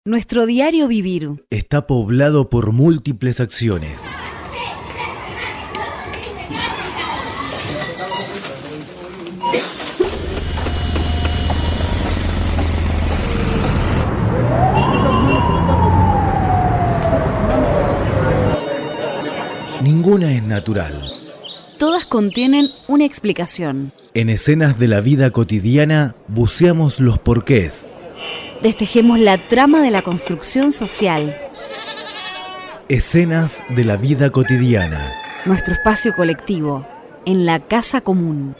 Nuestro diario vivir está poblado por múltiples acciones. Ninguna es natural. Todas contienen una explicación. En escenas de la vida cotidiana buceamos los porqués. Destejemos la trama de la construcción social. Escenas de la vida cotidiana. Nuestro espacio colectivo, en la casa común.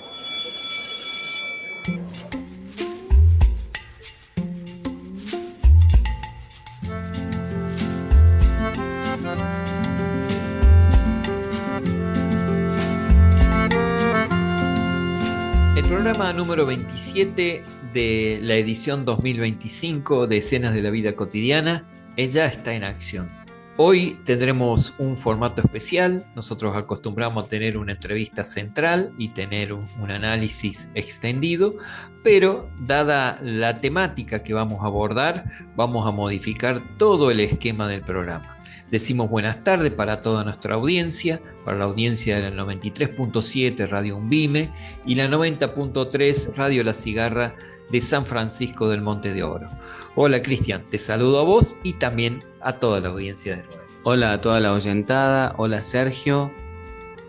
El programa número 27 de la edición 2025 de Escenas de la Vida Cotidiana ya está en acción. Hoy tendremos un formato especial. Nosotros acostumbramos a tener una entrevista central y tener un análisis extendido, pero dada la temática que vamos a abordar, vamos a modificar todo el esquema del programa. Decimos buenas tardes para toda nuestra audiencia, para la audiencia de la 93.7 Radio Umbime y la 90.3 Radio La Cigarra de San Francisco del Monte de Oro. Hola Cristian, te saludo a vos y también a toda la audiencia de Radio. Hola a toda la oyentada, hola Sergio.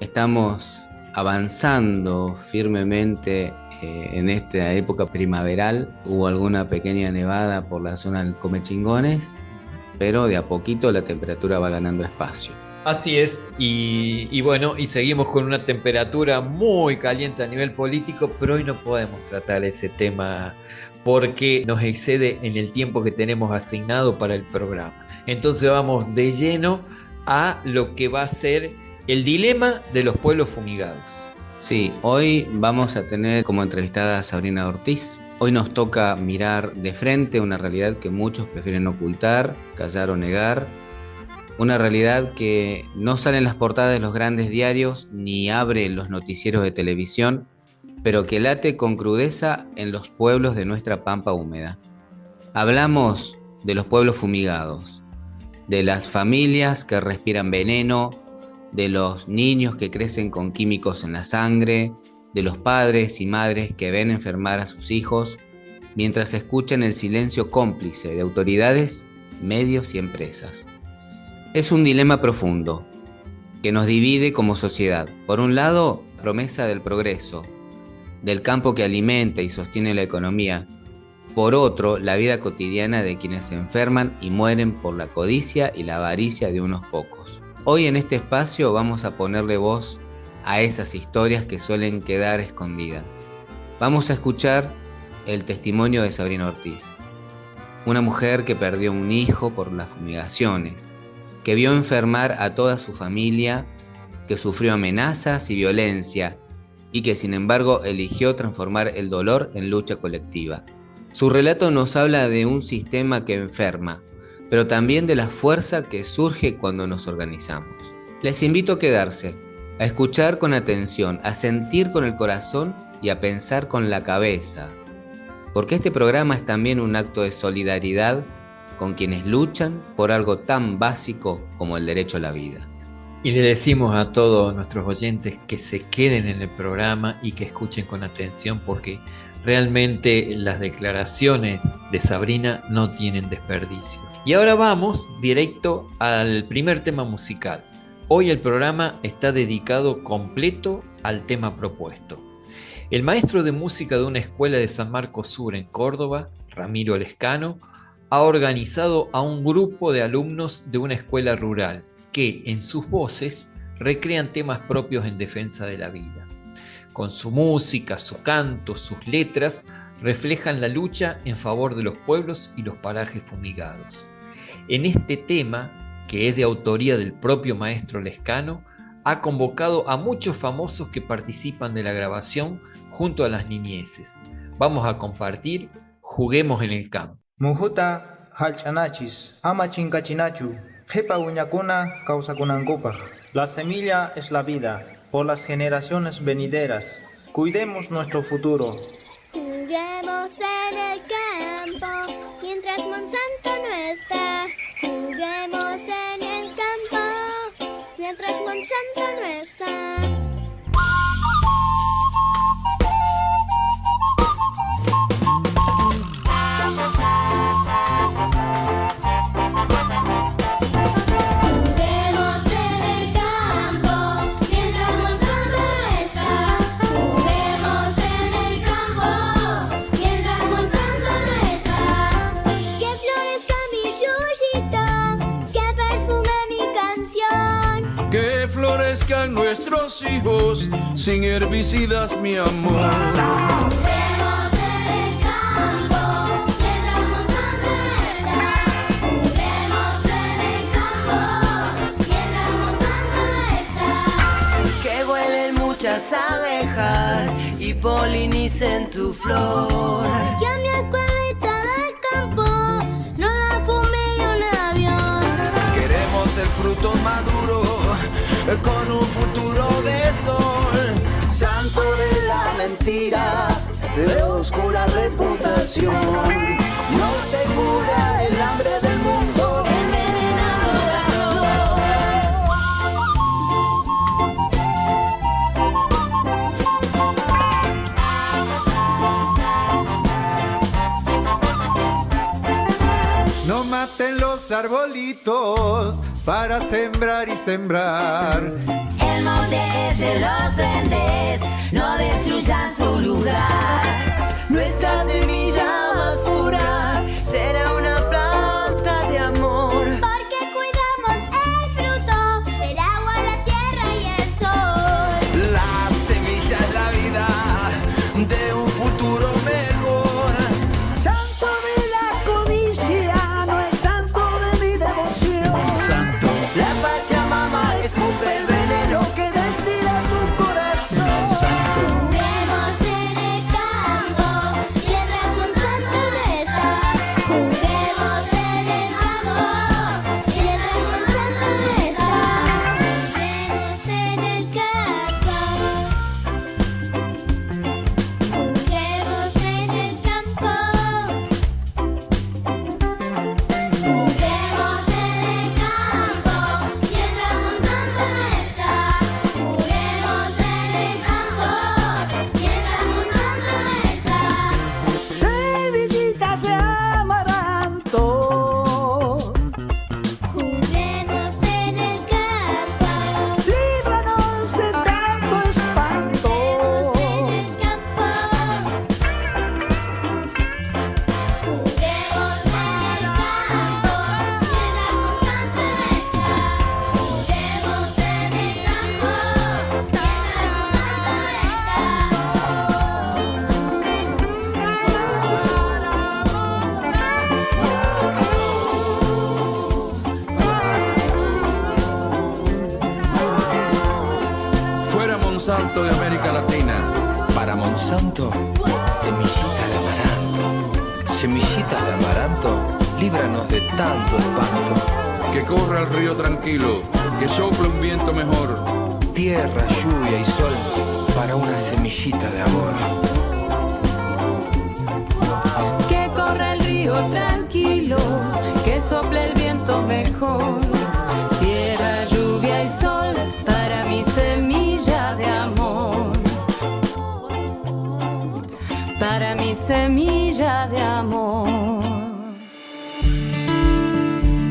Estamos avanzando firmemente en esta época primaveral. Hubo alguna pequeña nevada por la zona del Comechingones, pero de a poquito la temperatura va ganando espacio. Así es, y bueno, y seguimos con una temperatura muy caliente a nivel político, pero hoy no podemos tratar ese tema porque nos excede en el tiempo que tenemos asignado para el programa. Entonces vamos de lleno a lo que va a ser el dilema de los pueblos fumigados. Sí, hoy vamos a tener como entrevistada a Sabrina Ortiz. Hoy nos toca mirar de frente una realidad que muchos prefieren ocultar, callar o negar. Una realidad que no sale en las portadas de los grandes diarios ni abre en los noticieros de televisión, pero que late con crudeza en los pueblos de nuestra pampa húmeda. Hablamos de los pueblos fumigados, de las familias que respiran veneno, de los niños que crecen con químicos en la sangre, de los padres y madres que ven enfermar a sus hijos mientras escuchan el silencio cómplice de autoridades, medios y empresas. Es un dilema profundo que nos divide como sociedad. Por un lado, la promesa del progreso, del campo que alimenta y sostiene la economía. Por otro, la vida cotidiana de quienes se enferman y mueren por la codicia y la avaricia de unos pocos. Hoy en este espacio vamos a ponerle voz a esas historias que suelen quedar escondidas. Vamos a escuchar el testimonio de Sabrina Ortiz, una mujer que perdió un hijo por las fumigaciones, que vio enfermar a toda su familia, que sufrió amenazas y violencia y que sin embargo eligió transformar el dolor en lucha colectiva. Su relato nos habla de un sistema que enferma, pero también de la fuerza que surge cuando nos organizamos. Les invito a quedarse, a escuchar con atención, a sentir con el corazón y a pensar con la cabeza, porque este programa es también un acto de solidaridad con quienes luchan por algo tan básico como el derecho a la vida. Y le decimos a todos nuestros oyentes que se queden en el programa y que escuchen con atención porque realmente las declaraciones de Sabrina no tienen desperdicio. Y ahora vamos directo al primer tema musical. Hoy el programa está dedicado completo al tema propuesto. El maestro de música de una escuela de San Marcos Sur en Córdoba, Ramiro Lescano, ha organizado a un grupo de alumnos de una escuela rural que, en sus voces, recrean temas propios en defensa de la vida. Con su música, su canto, sus letras, reflejan la lucha en favor de los pueblos y los parajes fumigados. En este tema, que es de autoría del propio maestro Lescano, ha convocado a muchos famosos que participan de la grabación junto a las niñeces. Vamos a compartir Juguemos en el Campo. Mujuta halchanachis, ama chinkachinachu, Qipa uñakuna kawsakunankupaq. La semilla es la vida, por las generaciones venideras. Cuidemos nuestro futuro. Juguemos en el campo mientras Monsanto no está. Juguemos en el campo mientras Monsanto no está. Que florezcan nuestros hijos sin herbicidas, mi amor. Juguemos en el campo mientras Monsanto no está. Juguemos en el campo mientras Monsanto no está. Que vuelen muchas abejas y polinicen tu flor. Que a mi escuelita del campo no la fume un avión. Queremos el fruto maduro con un futuro de sol. Santo de la mentira, de oscura reputación. No se cura el hambre del mundo, envenenando la flor. No maten los arbolitos para sembrar y sembrar. El monte es de los duendes, no destruyan su lugar. Nuestra semilla más pura será una planta de amor. Porque cuidamos el fruto, el agua, la tierra y el sol. La semilla es la vida de un futuro mejor. Santo de la codicia, no es santo de mi devoción. Santo. La Pachamama escupe el veneno que destila tu corazón. Juguemos en el campo mientras Monsanto no está. Juguemos en el campo mientras Monsanto no está. Juguemos en el campo. Juguemos en el campo. Juguemos en el campo mientras Monsanto no está. Juguemos en el campo mientras Monsanto no está. Semillitas de amaranto. Juguemos en el campo. Líbranos de tanto espanto. En el campo. Juguemos en el campo mientras Monsanto no está. Juguemos en el campo Fuera Monsanto de América Latina. Para Monsanto, semillita de amaranto. Semillita de amaranto, líbranos de tanto espanto. Que corra el río tranquilo, que sople un viento mejor. Tierra, lluvia y sol, para una semillita de amor. Que corra el río tranquilo, que sople el viento mejor. Tierra, lluvia y sol para mi semilla de amor. Para mi semilla de amor.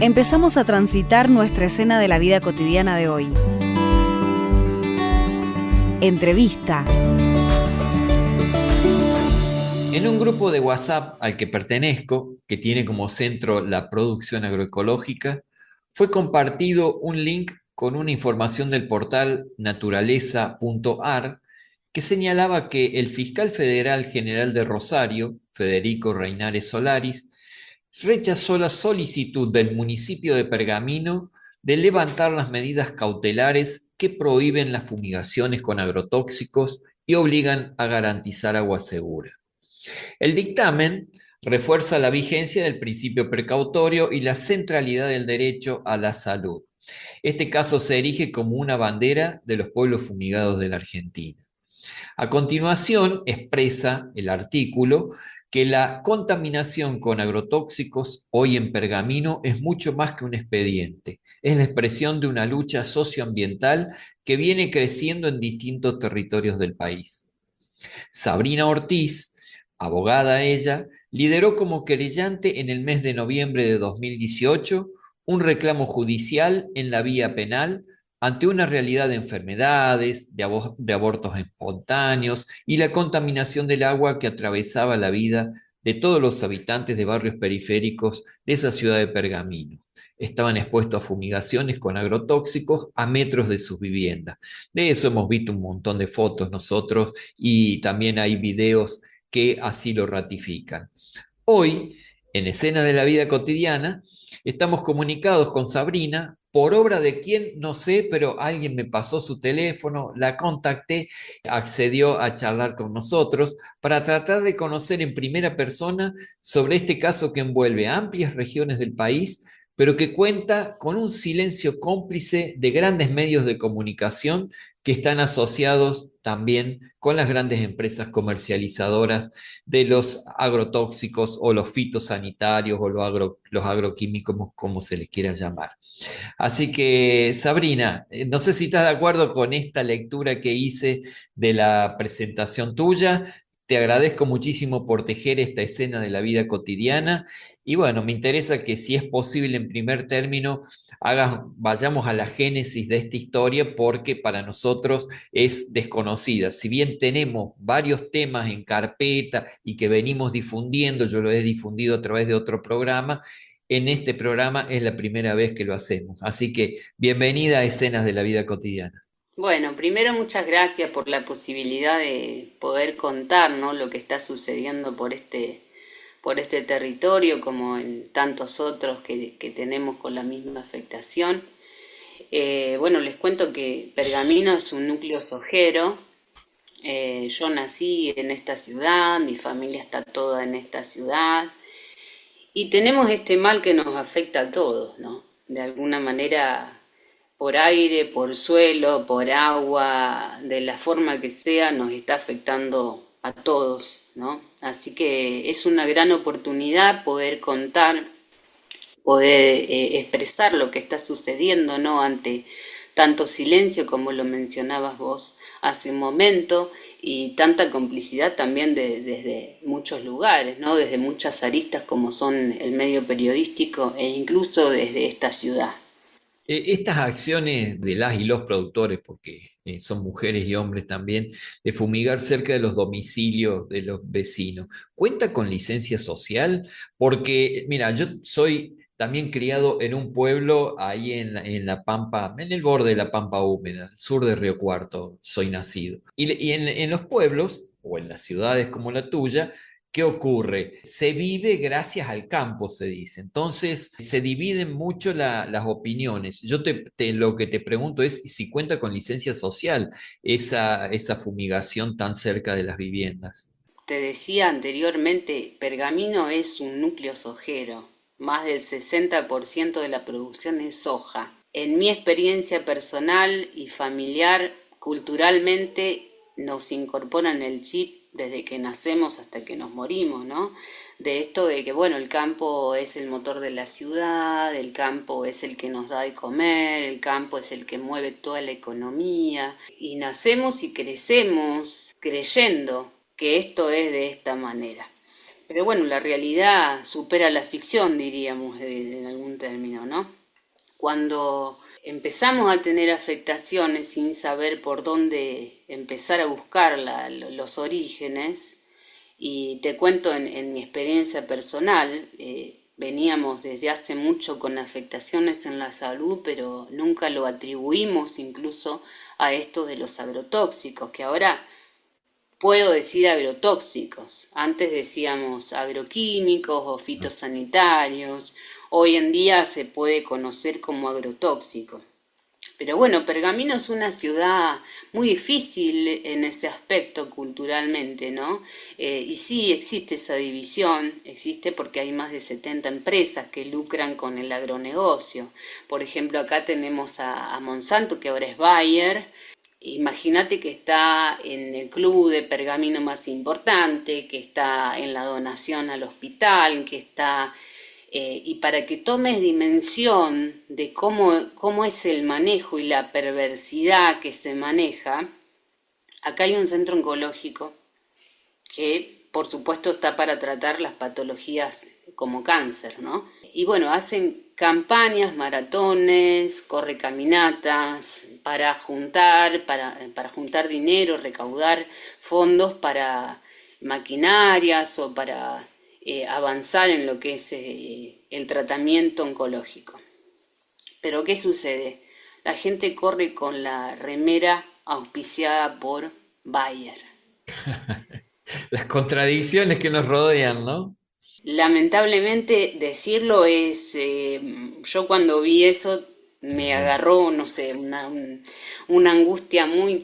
Empezamos a transitar nuestra escena de la vida cotidiana de hoy. Entrevista. En un grupo de WhatsApp al que pertenezco, que tiene como centro la producción agroecológica, fue compartido un link con una información del portal naturaleza.ar que señalaba que el fiscal federal general de Rosario, Federico Reinares Solaris, rechazó la solicitud del municipio de Pergamino de levantar las medidas cautelares que prohíben las fumigaciones con agrotóxicos y obligan a garantizar agua segura. El dictamen refuerza la vigencia del principio precautorio y la centralidad del derecho a la salud. Este caso se erige como una bandera de los pueblos fumigados de la Argentina. A continuación, expresa el artículo que la contaminación con agrotóxicos hoy en Pergamino es mucho más que un expediente. Es la expresión de una lucha socioambiental que viene creciendo en distintos territorios del país. Sabrina Ortiz, abogada ella, lideró como querellante en el mes de noviembre de 2018 un reclamo judicial en la vía penal ante una realidad de enfermedades, de abortos espontáneos y la contaminación del agua que atravesaba la vida de todos los habitantes de barrios periféricos de esa ciudad de Pergamino. Estaban expuestos a fumigaciones con agrotóxicos a metros de sus viviendas. De eso hemos visto un montón de fotos nosotros y también hay videos que así lo ratifican. Hoy, en Escenas de la Vida Cotidiana, estamos comunicados con Sabrina, por obra de quién, no sé, pero alguien me pasó su teléfono, la contacté, accedió a charlar con nosotros para tratar de conocer en primera persona sobre este caso que envuelve amplias regiones del país, pero que cuenta con un silencio cómplice de grandes medios de comunicación que están asociados también con las grandes empresas comercializadoras de los agrotóxicos o los fitosanitarios o los agroquímicos, como se les quiera llamar. Así que, Sabrina, no sé si estás de acuerdo con esta lectura que hice de la presentación tuya. Te agradezco muchísimo por tejer esta escena de la vida cotidiana y bueno, me interesa que si es posible en primer término vayamos a la génesis de esta historia porque para nosotros es desconocida. Si bien tenemos varios temas en carpeta y que venimos difundiendo, yo lo he difundido a través de otro programa, en este programa es la primera vez que lo hacemos. Así que bienvenida a Escenas de la Vida Cotidiana. Bueno, primero muchas gracias por la posibilidad de poder contar, ¿no?, lo que está sucediendo por este territorio, como en tantos otros que tenemos con la misma afectación. Bueno, les cuento que Pergamino es un núcleo sojero. Yo nací en esta ciudad, mi familia está toda en esta ciudad, y tenemos este mal que nos afecta a todos, ¿no? De alguna manera, por aire, por suelo, por agua, de la forma que sea, nos está afectando a todos, ¿no? Así que es una gran oportunidad poder contar, poder expresar lo que está sucediendo, ¿no?, ante tanto silencio, como lo mencionabas vos hace un momento, y tanta complicidad también desde muchos lugares, ¿no?, desde muchas aristas como son el medio periodístico e incluso desde esta ciudad. Estas acciones de las y los productores, porque son mujeres y hombres también, de fumigar cerca de los domicilios de los vecinos, ¿cuenta con licencia social? Porque, mira, yo soy también criado en un pueblo ahí en la Pampa, en el borde de la Pampa húmeda, al sur de Río Cuarto, soy nacido. Y en los pueblos, o en las ciudades como la tuya, ¿qué ocurre? Se vive gracias al campo, se dice. Entonces, se dividen mucho las opiniones. Yo lo que te pregunto es si cuenta con licencia social esa fumigación tan cerca de las viviendas. Te decía anteriormente, Pergamino es un núcleo sojero. Más del 60% de la producción es soja. En mi experiencia personal y familiar, culturalmente nos incorporan el chip desde que nacemos hasta que nos morimos, ¿no? De esto de que, bueno, el campo es el motor de la ciudad, el campo es el que nos da de comer, el campo es el que mueve toda la economía, y nacemos y crecemos creyendo que esto es de esta manera. Pero bueno, la realidad supera la ficción, diríamos, en algún término, ¿no? Cuando empezamos a tener afectaciones sin saber por dónde empezar a buscar los orígenes, y te cuento en mi experiencia personal, veníamos desde hace mucho con afectaciones en la salud, pero nunca lo atribuimos incluso a esto de los agrotóxicos, que ahora puedo decir agrotóxicos. Antes decíamos agroquímicos o fitosanitarios. Hoy en día se puede conocer como agrotóxico. Pero bueno, Pergamino es una ciudad muy difícil en ese aspecto culturalmente, ¿no? Y sí existe esa división, existe porque hay más de 70 empresas que lucran con el agronegocio. Por ejemplo, acá tenemos a Monsanto, que ahora es Bayer. Imagínate que está en el club de Pergamino más importante, que está en la donación al hospital, que está... y para que tomes dimensión de cómo es el manejo y la perversidad que se maneja, acá hay un centro oncológico que por supuesto está para tratar las patologías como cáncer, ¿no? Y bueno, hacen campañas, maratones, correcaminatas para juntar dinero, recaudar fondos para maquinarias o para avanzar en lo que es el tratamiento oncológico. Pero ¿qué sucede? La gente corre con la remera auspiciada por Bayer. Las contradicciones que nos rodean, ¿no? Lamentablemente decirlo es, yo cuando vi eso me agarró, no sé, una angustia muy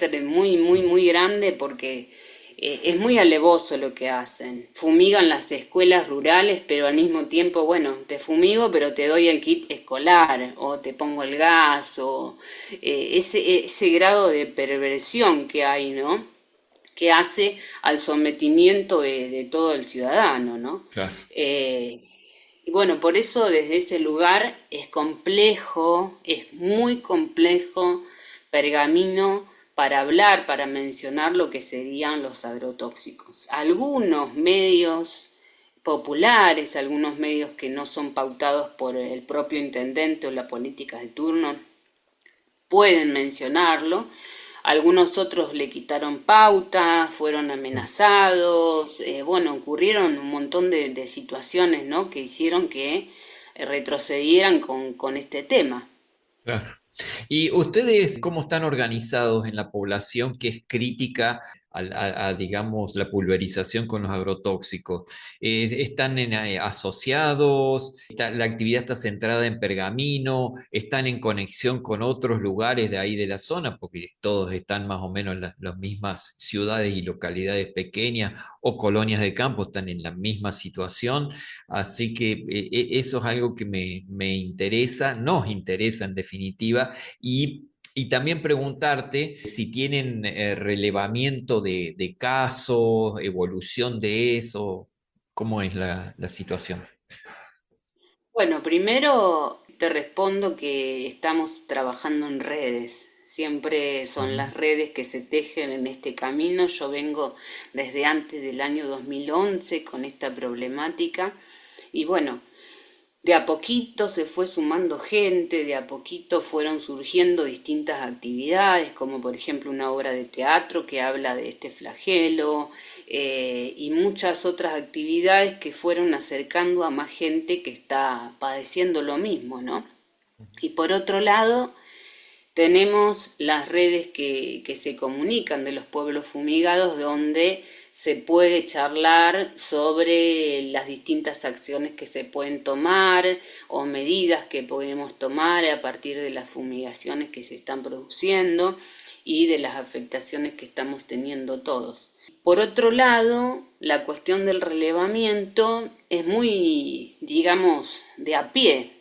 grande porque es muy alevoso lo que hacen. Fumigan las escuelas rurales, pero al mismo tiempo, bueno, te fumigo, pero te doy el kit escolar, o te pongo el gas, o ese grado de perversión que hay, ¿no? Que hace al sometimiento de todo el ciudadano, ¿no? Claro. Y bueno, por eso desde ese lugar es complejo, es muy complejo Pergamino para hablar, para mencionar lo que serían los agrotóxicos. Algunos medios populares, algunos medios que no son pautados por el propio intendente o la política de turno, pueden mencionarlo. Algunos otros le quitaron pauta, fueron amenazados, bueno, ocurrieron un montón de situaciones, ¿no? Que hicieron que retrocedieran con este tema. Claro. ¿Y ustedes cómo están organizados en la población que es crítica digamos, la pulverización con los agrotóxicos? ¿Están asociados? ¿La actividad está centrada en Pergamino? ¿Están en conexión con otros lugares de ahí de la zona? Porque todos están más o menos en las mismas ciudades y localidades pequeñas o colonias de campo, están en la misma situación. Así que eso es algo que me interesa, nos interesa en definitiva, y también preguntarte si tienen relevamiento de casos, evolución de eso, cómo es la situación. Bueno, primero te respondo que estamos trabajando en redes. Siempre son las redes que se tejen en este camino. Yo vengo desde antes del año 2011 con esta problemática y bueno, de a poquito se fue sumando gente, de a poquito fueron surgiendo distintas actividades, como por ejemplo una obra de teatro que habla de este flagelo, y muchas otras actividades que fueron acercando a más gente que está padeciendo lo mismo, ¿no? Y por otro lado, tenemos las redes que se comunican de los pueblos fumigados, donde se puede charlar sobre las distintas acciones que se pueden tomar o medidas que podemos tomar a partir de las fumigaciones que se están produciendo y de las afectaciones que estamos teniendo todos. Por otro lado, la cuestión del relevamiento es muy, digamos, de a pie.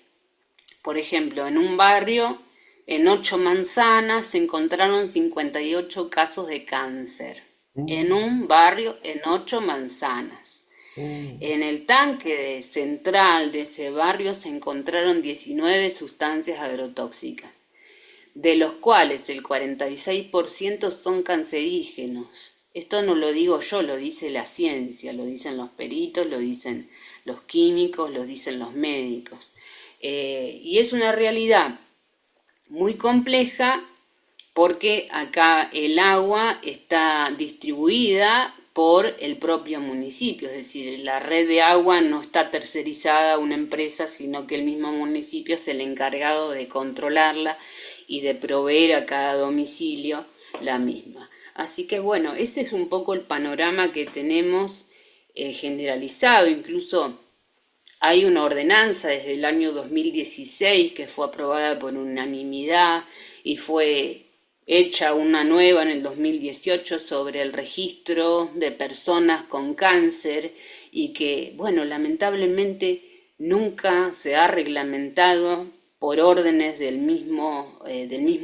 Por ejemplo, en un barrio, en 8 manzanas, se encontraron 58 casos de cáncer. En un barrio, en 8 manzanas. En el tanque central de ese barrio se encontraron 19 sustancias agrotóxicas, de los cuales el 46% son cancerígenos. Esto no lo digo yo, lo dice la ciencia, lo dicen los peritos, lo dicen los químicos, lo dicen los médicos. Y es una realidad muy compleja, porque acá el agua está distribuida por el propio municipio, es decir, la red de agua no está tercerizada a una empresa, sino que el mismo municipio es el encargado de controlarla y de proveer a cada domicilio la misma. Así que bueno, ese es un poco el panorama que tenemos generalizado. Incluso hay una ordenanza desde el año 2016 que fue aprobada por unanimidad y fue hecha una nueva en el 2018 sobre el registro de personas con cáncer y que, bueno, lamentablemente nunca se ha reglamentado por órdenes del mismo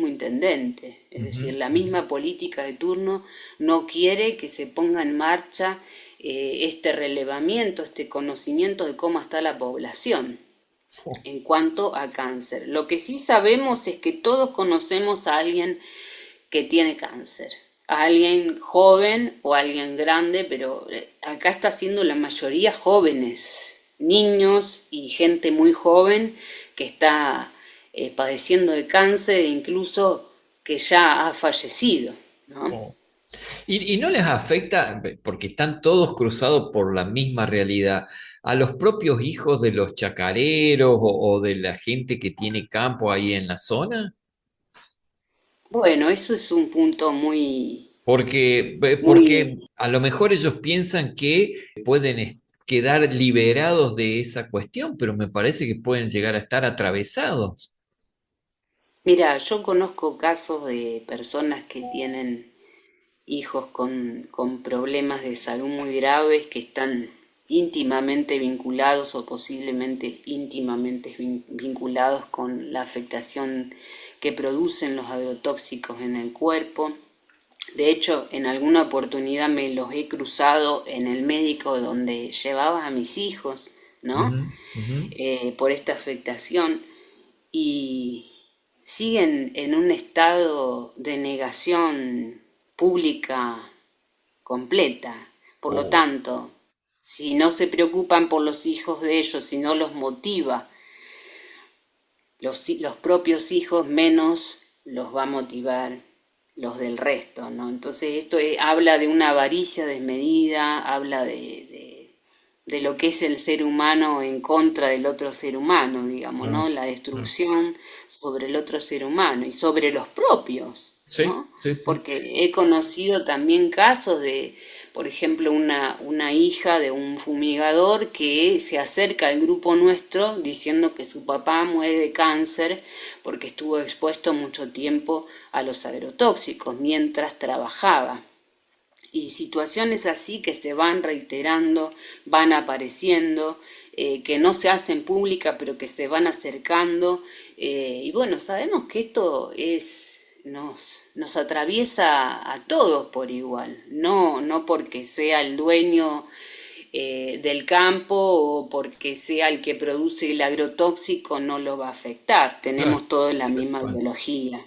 intendente. Es decir, la misma política de turno no quiere que se ponga en marcha este relevamiento, este conocimiento de cómo está la población en cuanto a cáncer. Lo que sí sabemos es que todos conocemos a alguien que tiene cáncer, a alguien joven o a alguien grande, pero acá está siendo la mayoría jóvenes, niños y gente muy joven que está padeciendo de cáncer e incluso que ya ha fallecido, ¿no? Y no les afecta, porque están todos cruzados por la misma realidad, a los propios hijos de los chacareros o de la gente que tiene campo ahí en la zona? Bueno, eso es un punto muy, Porque a lo mejor ellos piensan que pueden quedar liberados de esa cuestión, pero me parece que pueden llegar a estar atravesados. Mira, yo conozco casos de personas que tienen hijos con problemas de salud muy graves que están íntimamente vinculados o posiblemente íntimamente vinculados con la afectación que producen los agrotóxicos en el cuerpo. De hecho, en alguna oportunidad me los he cruzado en el médico donde llevaba a mis hijos, ¿no? Por esta afectación y siguen en un estado de negación pública completa. Por lo tanto, si no se preocupan por los hijos de ellos, si no los motiva, los propios hijos menos los va a motivar los del resto, ¿no? Entonces esto habla de una avaricia desmedida, habla de lo que es el ser humano en contra del otro ser humano, digamos, ¿no? La destrucción sobre el otro ser humano y sobre los propios, ¿no? Sí. Porque he conocido también casos de, por ejemplo, una hija de un fumigador que se acerca al grupo nuestro diciendo que su papá muere de cáncer porque estuvo expuesto mucho tiempo a los agrotóxicos mientras trabajaba. Y situaciones así que se van reiterando, van apareciendo, que no se hacen públicas, pero que se van acercando. Y bueno, sabemos que esto nos atraviesa a todos por igual, no porque sea el dueño del campo o porque sea el que produce el agrotóxico no lo va a afectar. Tenemos todos la misma biología.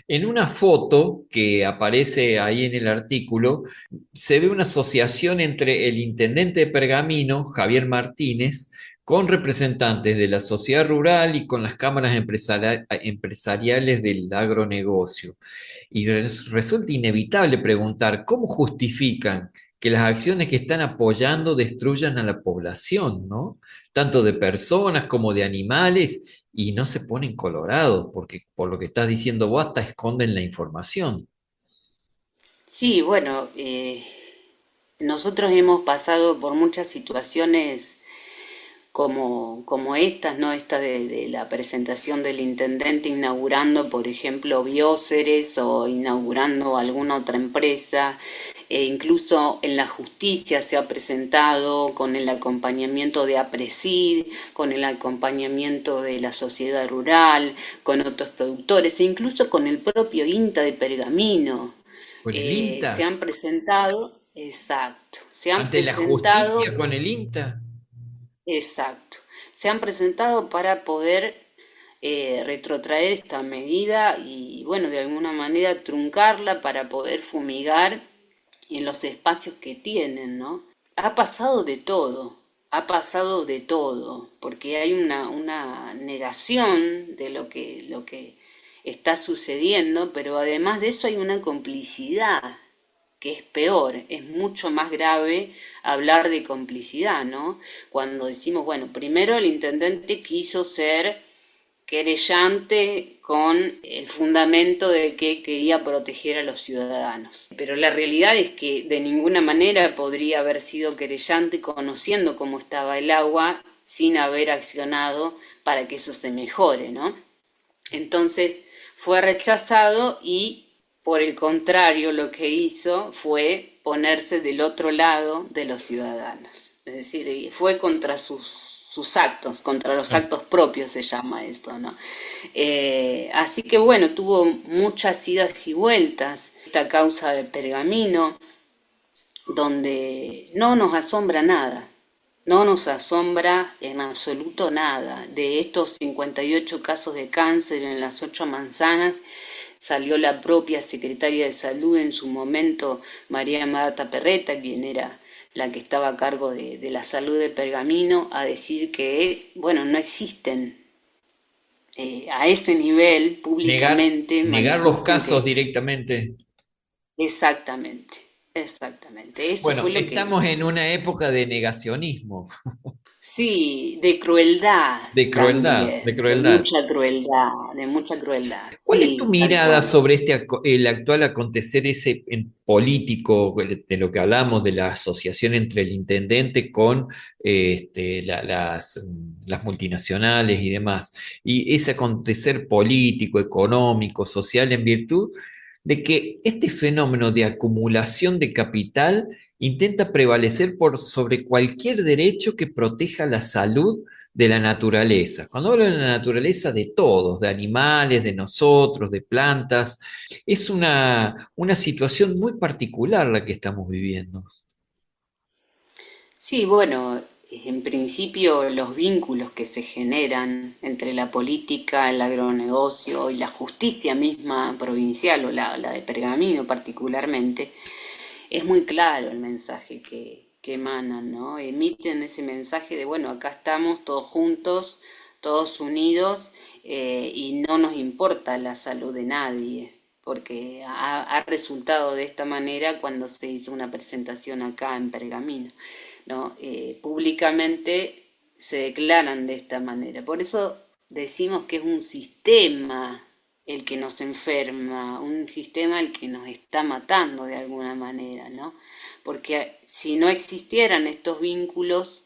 En una foto que aparece ahí en el artículo, se ve una asociación entre el intendente de Pergamino, Javier Martínez, con representantes de la sociedad rural y con las cámaras empresariales del agronegocio. Y resulta inevitable preguntar cómo justifican que las acciones que están apoyando destruyan a la población, ¿no? Tanto de personas como de animales, y no se ponen colorados, porque por lo que estás diciendo vos, hasta esconden la información. Sí, bueno, nosotros hemos pasado por muchas situaciones como estas, ¿no? Esta de la presentación del intendente inaugurando, por ejemplo, Bióceres o inaugurando alguna otra empresa. Incluso en la justicia se ha presentado con el acompañamiento de APRESID, con el acompañamiento de la sociedad rural, con otros productores e incluso con el propio INTA de Pergamino. ¿Con el INTA? Se han presentado, exacto, se han ¿Ante la presentado, justicia con el INTA? exacto, se han presentado para poder retrotraer esta medida y, bueno, de alguna manera truncarla para poder fumigar en los espacios que tienen, ¿no? Ha pasado de todo, porque hay una negación de lo que está sucediendo, pero además de eso hay una complicidad que es peor, es mucho más grave hablar de complicidad, ¿no? Cuando decimos, bueno, primero el intendente quiso ser querellante con el fundamento de que quería proteger a los ciudadanos. Pero la realidad es que de ninguna manera podría haber sido querellante conociendo cómo estaba el agua sin haber accionado para que eso se mejore, ¿no? Entonces fue rechazado y por el contrario lo que hizo fue ponerse del otro lado de los ciudadanos. Es decir, fue contra sus actos, contra los actos propios se llama esto, ¿no? Así que bueno, tuvo muchas idas y vueltas esta causa de Pergamino, donde no nos asombra nada, no nos asombra en absoluto nada. De estos 58 casos de cáncer en las 8 manzanas, salió la propia secretaria de Salud en su momento, María Marta Perretta, quien era la que estaba a cargo de la salud de Pergamino, a decir que, bueno, no existen a ese nivel públicamente. Negar los casos directamente. Exactamente. Eso Bueno, fue lo estamos en una época de negacionismo. Sí, de crueldad. De crueldad, También, de crueldad. de mucha crueldad. ¿Cuál Sí, es tu tal mirada cual. sobre el actual acontecer político, de lo que hablamos de la asociación entre el intendente con las multinacionales y demás? Y ese acontecer político, económico, social, en virtud de que este fenómeno de acumulación de capital intenta prevalecer por sobre cualquier derecho que proteja la salud de la naturaleza. Cuando hablo de la naturaleza, de todos, de animales, de nosotros, de plantas, es una situación muy particular la que estamos viviendo. Sí, bueno, en principio los vínculos que se generan entre la política, el agronegocio y la justicia misma provincial, o la de Pergamino particularmente, es muy claro el mensaje que emanan, ¿no? Emiten ese mensaje de, bueno, acá estamos todos juntos, todos unidos, y no nos importa la salud de nadie, porque ha resultado de esta manera cuando se hizo una presentación acá en Pergamino, ¿no? Públicamente se declaran de esta manera. Por eso decimos que es un sistema el que nos enferma, un sistema el que nos está matando de alguna manera, ¿no? Porque si no existieran estos vínculos,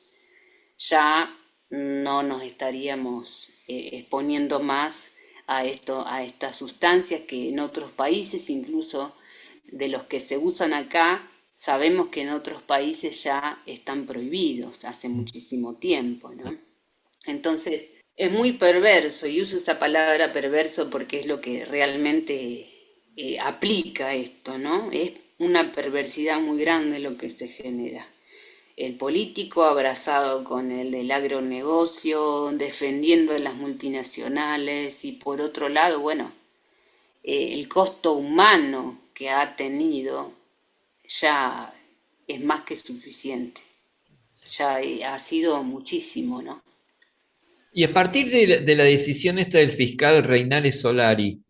ya no nos estaríamos exponiendo más a estas sustancias que en otros países, incluso de los que se usan acá, sabemos que en otros países ya están prohibidos hace muchísimo tiempo, ¿no? Entonces, es muy perverso, y uso esa palabra perverso porque es lo que realmente aplica esto, ¿no? Es una perversidad muy grande lo que se genera. El político abrazado con el del agronegocio, defendiendo a las multinacionales, y por otro lado, bueno, el costo humano que ha tenido ya es más que suficiente. Ya ha sido muchísimo, ¿no? Y a partir de la decisión esta del fiscal Reynales Solari,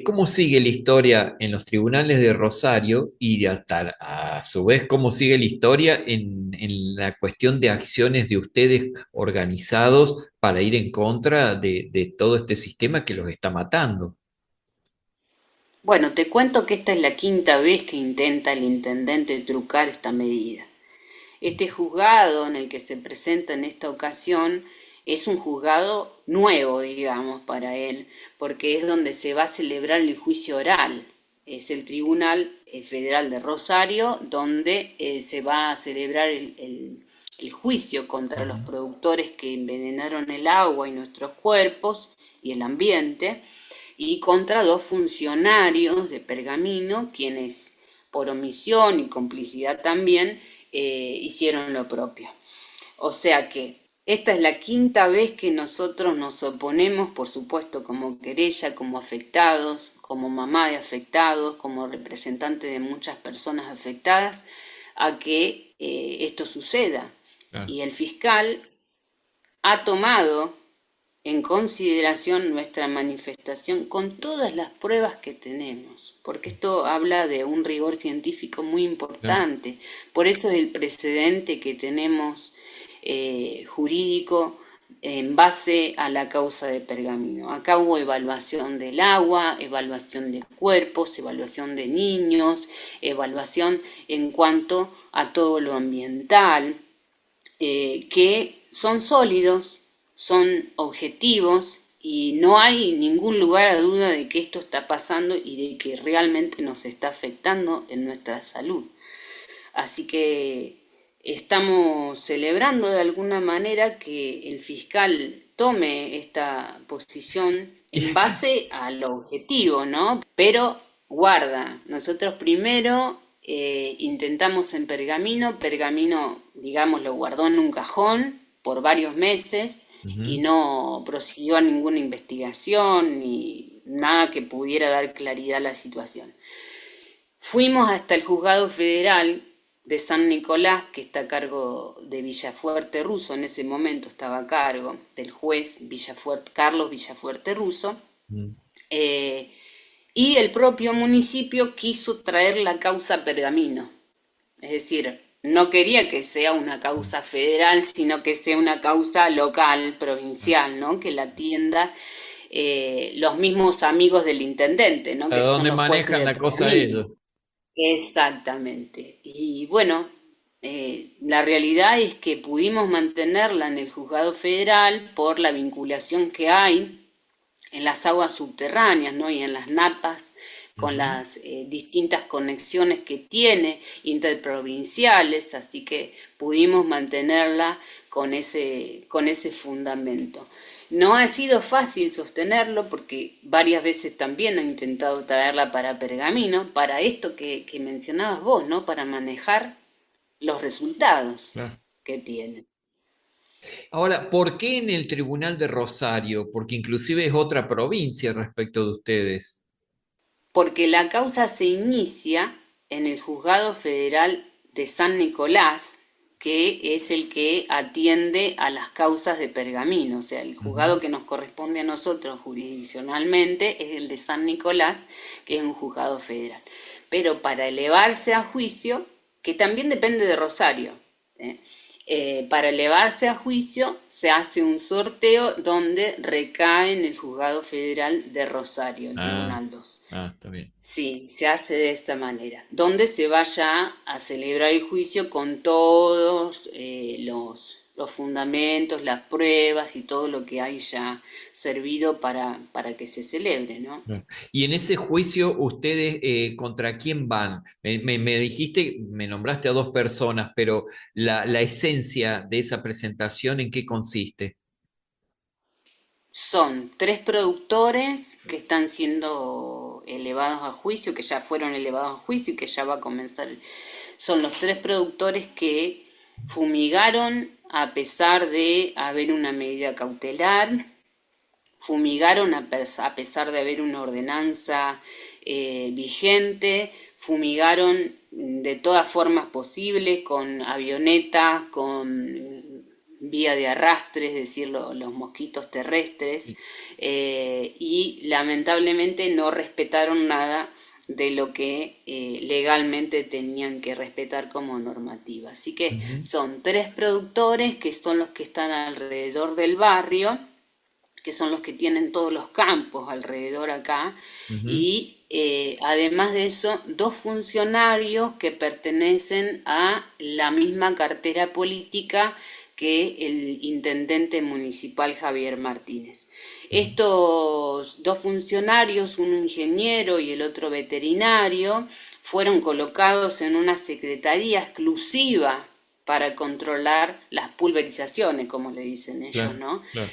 ¿cómo sigue la historia en los tribunales de Rosario y a su vez cómo sigue la historia en la cuestión de acciones de ustedes organizados para ir en contra de todo este sistema que los está matando? Bueno, te cuento que esta es la 5ª vez que intenta el intendente trucar esta medida. Este juzgado en el que se presenta en esta ocasión es un juzgado nuevo, digamos, para él, porque es donde se va a celebrar el juicio oral. Es el Tribunal Federal de Rosario, donde se va a celebrar el juicio contra los productores que envenenaron el agua y nuestros cuerpos y el ambiente, y contra 2 funcionarios de Pergamino, quienes por omisión y complicidad también hicieron lo propio. O sea que esta es la 5ª vez que nosotros nos oponemos, por supuesto, como querella, como afectados, como mamá de afectados, como representante de muchas personas afectadas, a que esto suceda. Claro. Y el fiscal ha tomado en consideración nuestra manifestación con todas las pruebas que tenemos, porque esto habla de un rigor científico muy importante. Claro. Por eso es el precedente que tenemos jurídico en base a la causa de Pergamino. Acá hubo evaluación del agua, evaluación de cuerpos, evaluación de niños, evaluación en cuanto a todo lo ambiental, que son sólidos, son objetivos y no hay ningún lugar a duda de que esto está pasando y de que realmente nos está afectando en nuestra salud. Así que estamos celebrando de alguna manera que el fiscal tome esta posición en base al objetivo, ¿no? Pero guarda, nosotros primero intentamos en Pergamino, digamos, lo guardó en un cajón por varios meses y no prosiguió a ninguna investigación ni nada que pudiera dar claridad a la situación. Fuimos hasta el juzgado federal de San Nicolás, que está a cargo de Villafuerte Russo, en ese momento estaba a cargo del juez Carlos Villafuerte Russo, y el propio municipio quiso traer la causa a Pergamino, es decir, no quería que sea una causa federal, sino que sea una causa local, provincial, ¿no? Que la atienda los mismos amigos del intendente, ¿no? Que ¿A son dónde los jueces manejan de la cosa Pergamino. ellos? Exactamente. Y bueno, la realidad es que pudimos mantenerla en el juzgado federal por la vinculación que hay en las aguas subterráneas, ¿no? Y en las napas, con las distintas conexiones que tiene interprovinciales, así que pudimos mantenerla con ese fundamento. No ha sido fácil sostenerlo porque varias veces también han intentado traerla para Pergamino, para esto que mencionabas vos, ¿no? Para manejar los resultados que tiene. Ahora, ¿por qué en el Tribunal de Rosario? Porque inclusive es otra provincia respecto de ustedes. Porque la causa se inicia en el Juzgado Federal de San Nicolás, que es el que atiende a las causas de Pergamino, o sea, el juzgado que nos corresponde a nosotros jurisdiccionalmente es el de San Nicolás, que es un juzgado federal. Pero para elevarse a juicio, que también depende de Rosario, para elevarse a juicio se hace un sorteo donde recae en el juzgado federal de Rosario, el Tribunal 2. Está bien. Sí, se hace de esta manera, donde se vaya a celebrar el juicio con todos los fundamentos, las pruebas y todo lo que haya servido para que se celebre, ¿no? Y en ese juicio, ¿ustedes contra quién van? Me dijiste, me nombraste a dos personas, pero la esencia de esa presentación, ¿en qué consiste? Son 3 productores que están siendo elevados a juicio, que ya fueron elevados a juicio y que ya va a comenzar. Son los 3 productores que fumigaron a pesar de haber una medida cautelar, fumigaron a pesar de haber una ordenanza vigente, fumigaron de todas formas posibles, con avionetas, con vía de arrastre, es decir, los mosquitos terrestres, y lamentablemente no respetaron nada de lo que legalmente tenían que respetar como normativa. Así que son 3 productores que son los que están alrededor del barrio, que son los que tienen todos los campos alrededor acá, y además de eso, 2 funcionarios que pertenecen a la misma cartera política que el intendente municipal Javier Martínez. Estos 2 funcionarios, un ingeniero y el otro veterinario, fueron colocados en una secretaría exclusiva para controlar las pulverizaciones, como le dicen ellos, ¿no? Claro.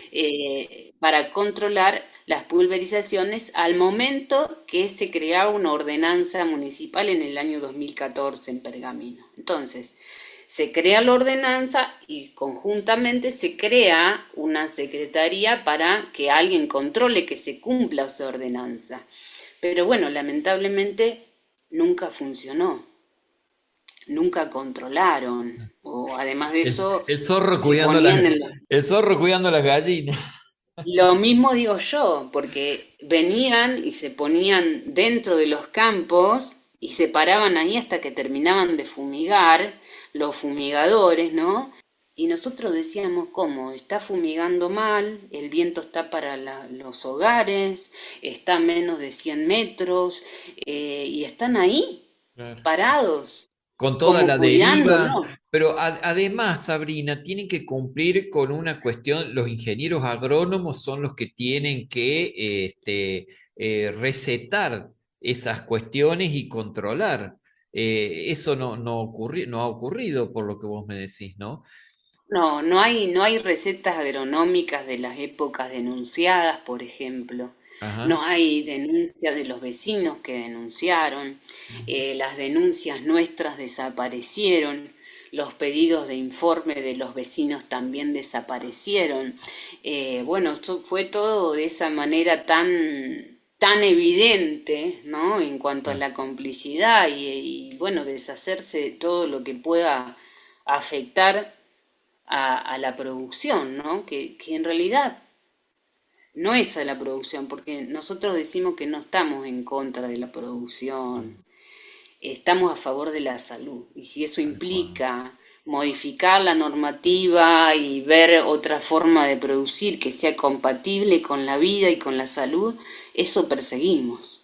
Para controlar las pulverizaciones al momento que se creaba una ordenanza municipal en el año 2014 en Pergamino. Entonces, se crea la ordenanza y conjuntamente se crea una secretaría para que alguien controle que se cumpla esa ordenanza. Pero bueno, lamentablemente nunca funcionó. Nunca controlaron. O además de eso, el zorro cuidando las gallinas. Lo mismo digo yo, porque venían y se ponían dentro de los campos y se paraban ahí hasta que terminaban de fumigar, los fumigadores, ¿no? Y nosotros decíamos, ¿cómo? Está fumigando mal, el viento está para los hogares, está a menos de 100 metros, y están ahí, parados. con toda como la deriva, cuidándonos. pero además, Sabrina, tienen que cumplir con una cuestión, los ingenieros agrónomos son los que tienen que recetar esas cuestiones y controlar. Eso no ha ocurrido por lo que vos me decís, ¿no? No, no hay recetas agronómicas de las épocas denunciadas, por ejemplo. Ajá. No hay denuncias de los vecinos que denunciaron. Las denuncias nuestras desaparecieron. Los pedidos de informe de los vecinos también desaparecieron. Bueno, esto fue todo de esa manera tan evidente, ¿no? En cuanto a la complicidad y bueno, deshacerse de todo lo que pueda afectar a la producción, ¿no? Que en realidad no es a la producción, porque nosotros decimos que no estamos en contra de la producción, estamos a favor de la salud. Y si eso implica modificar la normativa y ver otra forma de producir que sea compatible con la vida y con la salud, eso perseguimos.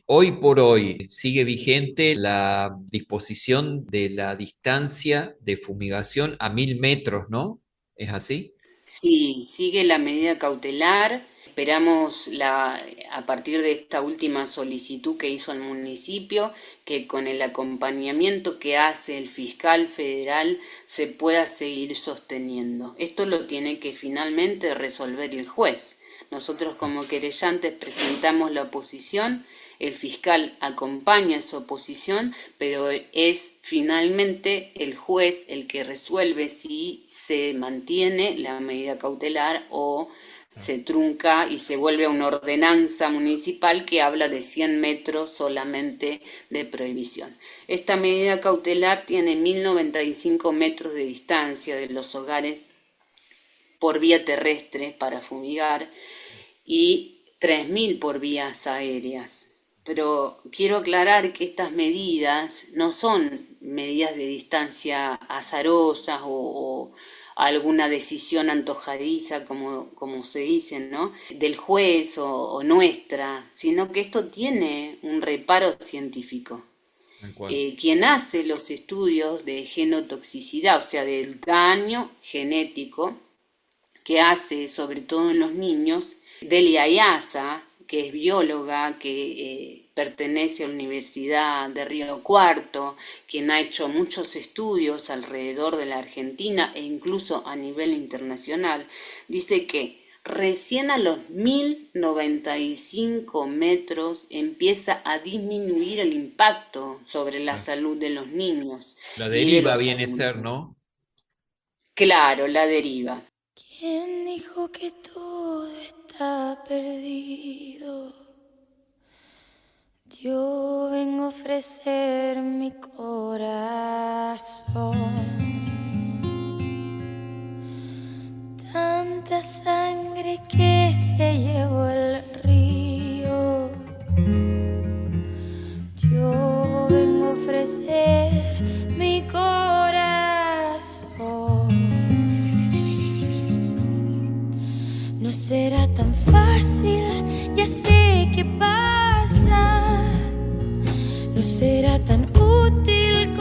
Hoy por hoy sigue vigente la disposición de la distancia de fumigación a 1000 metros, ¿no? ¿Es así? Sí, sigue la medida cautelar. Esperamos a partir de esta última solicitud que hizo el municipio, que con el acompañamiento que hace el fiscal federal se pueda seguir sosteniendo. Esto lo tiene que finalmente resolver el juez. Nosotros como querellantes presentamos la oposición, el fiscal acompaña esa oposición, pero es finalmente el juez el que resuelve si se mantiene la medida cautelar o se trunca y se vuelve a una ordenanza municipal que habla de 100 metros solamente de prohibición. Esta medida cautelar tiene 1095 metros de distancia de los hogares por vía terrestre para fumigar y 3000 por vías aéreas. Pero quiero aclarar que estas medidas no son medidas de distancia azarosas o alguna decisión antojadiza, como se dice, ¿no? Del juez o nuestra, sino que esto tiene un reparo científico. Quien hace los estudios de genotoxicidad, o sea, del daño genético que hace sobre todo en los niños, Delia Ayaza, que es bióloga, que pertenece a la Universidad de Río Cuarto, quien ha hecho muchos estudios alrededor de la Argentina e incluso a nivel internacional, dice que recién a los 1095 metros empieza a disminuir el impacto sobre la salud de los niños. La deriva viene a ser, ¿no? Claro, la deriva. ¿Quién dijo que todo está perdido? Yo vengo a ofrecer mi corazón. Tanta sangre que se llevó el río. Yo vengo a ofrecer mi corazón. No será tan fácil, ya sé qué pasa. No será tan útil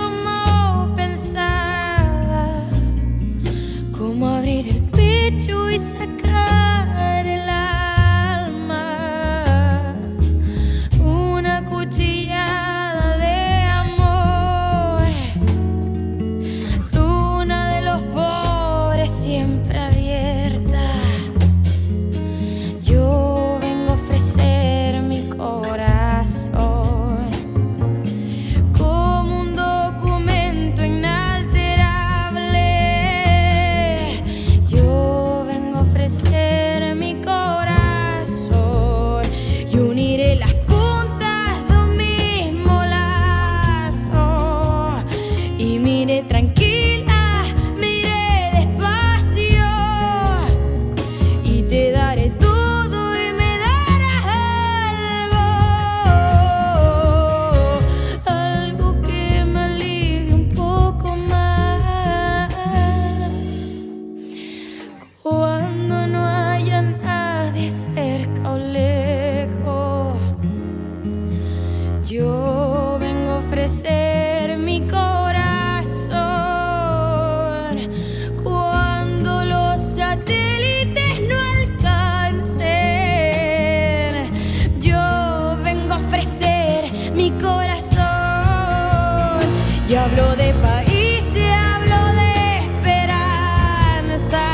hablo de país y hablo de esperanza.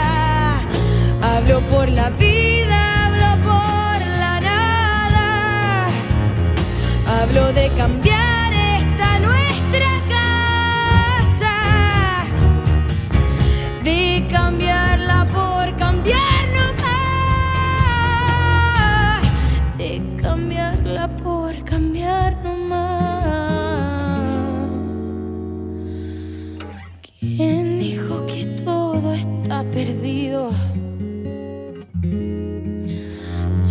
Hablo por la vida, hablo por la nada. Hablo de cambiar esta nuestra casa, de cambiarla por cambiar nomás, de cambiarla por cambiar nomás. ¿Quién dijo que todo está perdido?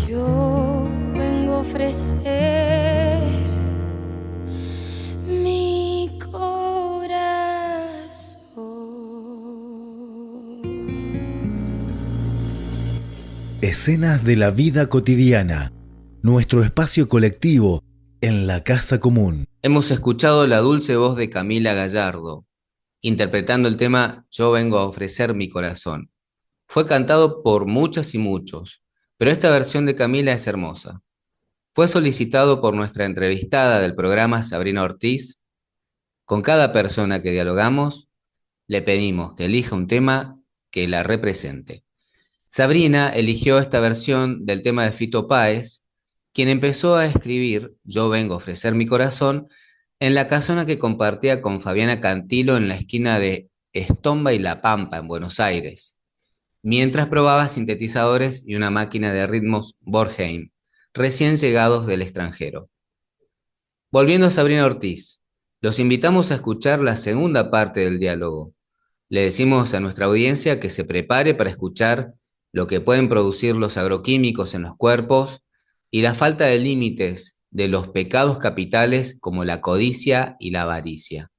Yo vengo a ofrecer mi corazón. Escenas de la vida cotidiana. Nuestro espacio colectivo en la casa común. Hemos escuchado la dulce voz de Camila Gallardo, interpretando el tema Yo vengo a ofrecer mi corazón. Fue cantado por muchas y muchos, pero esta versión de Camila es hermosa. Fue solicitado por nuestra entrevistada del programa, Sabrina Ortiz. Con cada persona que dialogamos, le pedimos que elija un tema que la represente. Sabrina eligió esta versión del tema de Fito Páez, quien empezó a escribir Yo vengo a ofrecer mi corazón en la casona que compartía con Fabiana Cantilo en la esquina de Estomba y La Pampa, en Buenos Aires, mientras probaba sintetizadores y una máquina de ritmos Borheim, recién llegados del extranjero. Volviendo a Sabrina Ortiz, los invitamos a escuchar la segunda parte del diálogo. Le decimos a nuestra audiencia que se prepare para escuchar lo que pueden producir los agroquímicos en los cuerpos y la falta de límites de los pecados capitales como la codicia y la avaricia.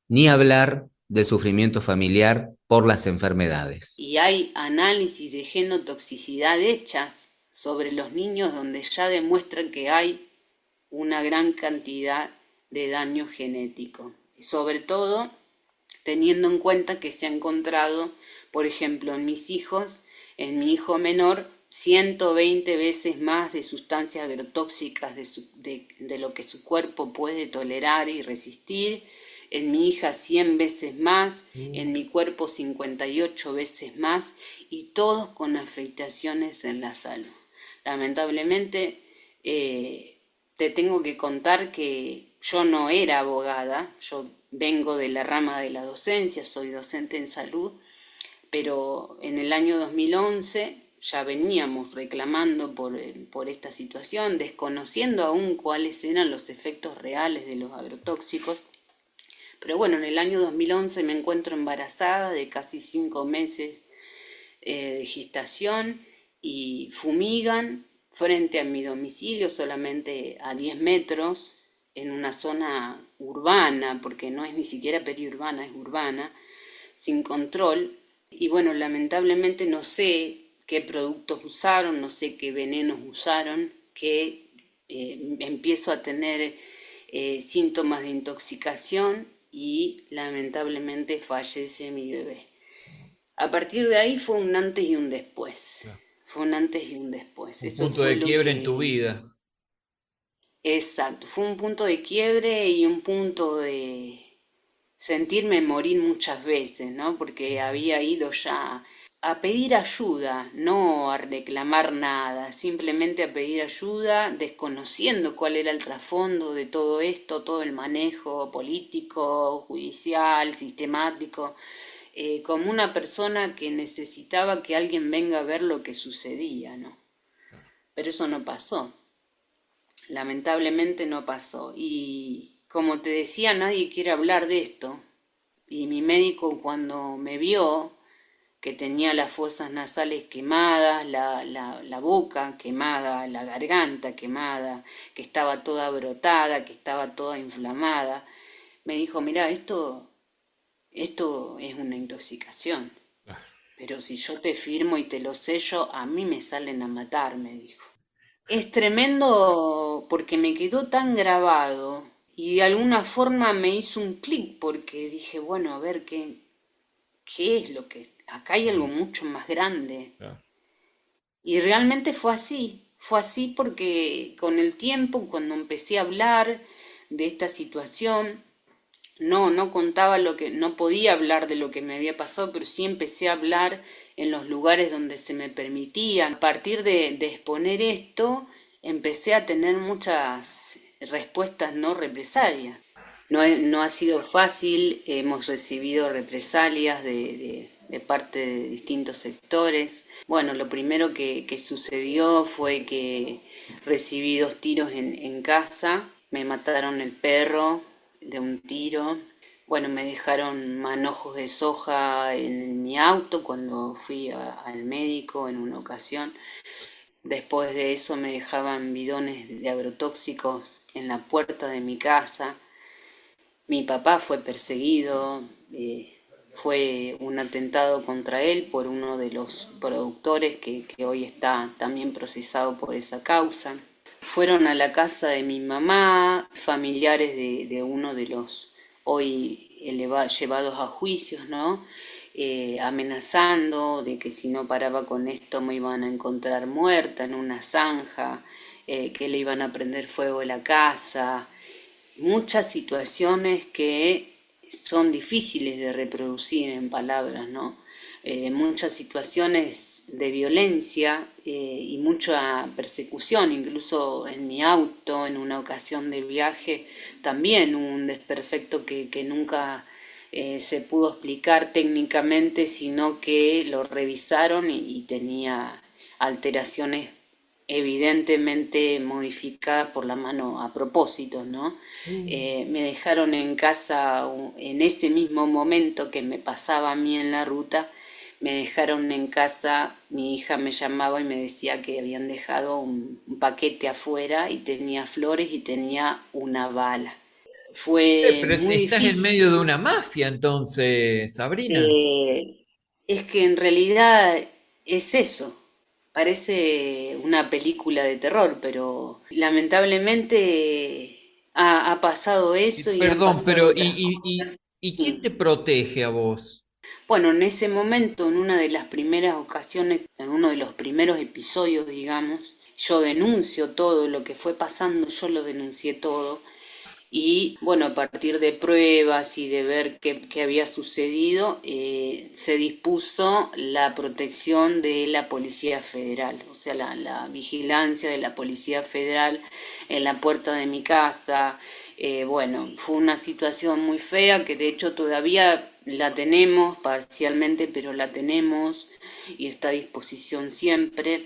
Ni hablar del sufrimiento familiar por las enfermedades. Y hay análisis de genotoxicidad hechas sobre los niños donde ya demuestran que hay una gran cantidad de daño genético. Sobre todo teniendo en cuenta que se ha encontrado, por ejemplo, en mis hijos, en mi hijo menor, 120 veces más de sustancias agrotóxicas de lo que su cuerpo puede tolerar y resistir, en mi hija 100 veces más, en mi cuerpo 58 veces más, y todos con afectaciones en la salud. Lamentablemente, te tengo que contar que yo no era abogada, yo vengo de la rama de la docencia, soy docente en salud, pero en el año 2011 ya veníamos reclamando por esta situación, desconociendo aún cuáles eran los efectos reales de los agrotóxicos. Pero bueno, en el año 2011 me encuentro embarazada de casi 5 meses de gestación y fumigan frente a mi domicilio, solamente a 10 metros, en una zona urbana, porque no es ni siquiera periurbana, es urbana, sin control. Y bueno, lamentablemente no sé qué productos usaron, no sé qué venenos usaron, que empiezo a tener síntomas de intoxicación y lamentablemente fallece mi bebé. A partir de ahí fue un antes y un después. Claro. Fue un antes y un después. Un punto de quiebre en tu vida. Exacto, fue un punto de quiebre y un punto de sentirme morir muchas veces, ¿no? Porque había ido ya a pedir ayuda, no a reclamar nada, simplemente a pedir ayuda, desconociendo cuál era el trasfondo de todo esto, todo el manejo político, judicial, sistemático, como una persona que necesitaba que alguien venga a ver lo que sucedía, ¿no? Pero eso no pasó, lamentablemente no pasó. Y como te decía, nadie quiere hablar de esto, y mi médico cuando me vio que tenía las fosas nasales quemadas, la boca quemada, la garganta quemada, que estaba toda brotada, que estaba toda inflamada, me dijo, mirá, esto es una intoxicación, pero si yo te firmo y te lo sello, a mí me salen a matar, me dijo. Es tremendo porque me quedó tan grabado y de alguna forma me hizo un clic porque dije, bueno, a ver, ¿qué es lo que...? Acá hay algo mucho más grande. Y realmente fue así porque con el tiempo, cuando empecé a hablar de esta situación, no contaba no podía hablar de lo que me había pasado, pero sí empecé a hablar en los lugares donde se me permitía. A partir de exponer esto, empecé a tener muchas respuestas no represalias. No ha sido fácil, hemos recibido represalias de parte de distintos sectores. Bueno, lo primero que sucedió fue que recibí 2 tiros en casa, me mataron el perro de un tiro. Bueno, me dejaron manojos de soja en mi auto cuando fui al médico en una ocasión. Después de eso me dejaban bidones de agrotóxicos en la puerta de mi casa. Mi papá fue perseguido, fue un atentado contra él por uno de los productores que hoy está también procesado por esa causa. Fueron a la casa de mi mamá, familiares de uno de los hoy llevados a juicios, ¿no? Amenazando de que si no paraba con esto me iban a encontrar muerta en una zanja, que le iban a prender fuego a la casa. Muchas situaciones que son difíciles de reproducir en palabras, ¿no? Muchas situaciones de violencia y mucha persecución, incluso en mi auto, en una ocasión de viaje, también hubo un desperfecto que nunca se pudo explicar técnicamente, sino que lo revisaron y tenía alteraciones evidentemente modificadas por la mano a propósito, ¿no? Me dejaron en casa en ese mismo momento que me pasaba a mí en la ruta, me dejaron en casa, mi hija me llamaba y me decía que habían dejado un paquete afuera y tenía flores y tenía una bala. Fue Pero muy estás en difícil. medio de una mafia entonces, Sabrina. Es que en realidad es eso. Parece una película de terror, pero lamentablemente ha pasado eso y han Perdón, pasado pero otras cosas. ¿y quién Sí. te protege a vos? Bueno, en ese momento, en una de las primeras ocasiones, en uno de los primeros episodios, digamos, yo denuncio todo lo que fue pasando, yo lo denuncié todo. Y bueno, a partir de pruebas y de ver qué había sucedido, se dispuso la protección de la Policía Federal, o sea, la vigilancia de la Policía Federal en la puerta de mi casa. Bueno, fue una situación muy fea que de hecho todavía la tenemos parcialmente, pero la tenemos y está a disposición siempre.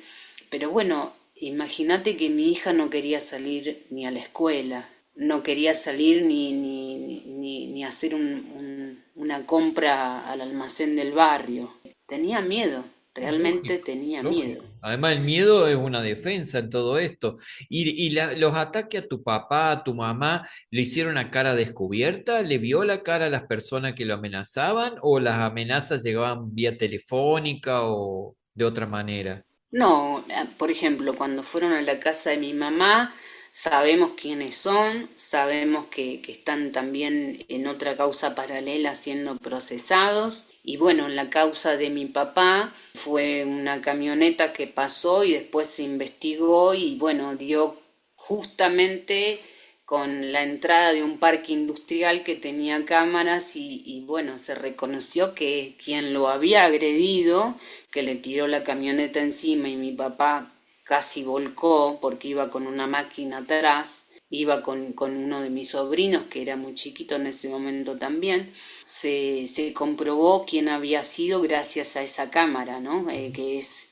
Pero bueno, imagínate que mi hija no quería salir ni a la escuela, no quería salir ni hacer una compra al almacén del barrio. Tenía miedo, realmente Lógico, tenía miedo. lógico. Además, el miedo es una defensa en todo esto. Los ataques a tu papá, a tu mamá, ¿le hicieron a cara descubierta? ¿Le vio la cara a las personas que lo amenazaban? ¿O las amenazas llegaban vía telefónica o de otra manera? No, por ejemplo, cuando fueron a la casa de mi mamá, sabemos quiénes son, sabemos que están también en otra causa paralela siendo procesados. Y bueno, en la causa de mi papá fue una camioneta que pasó y después se investigó y bueno, dio justamente con la entrada de un parque industrial que tenía cámaras y bueno, se reconoció que quien lo había agredido, que le tiró la camioneta encima y mi papá casi volcó porque iba con una máquina atrás, iba con uno de mis sobrinos que era muy chiquito en ese momento también, se comprobó quién había sido gracias a esa cámara, ¿no? Que es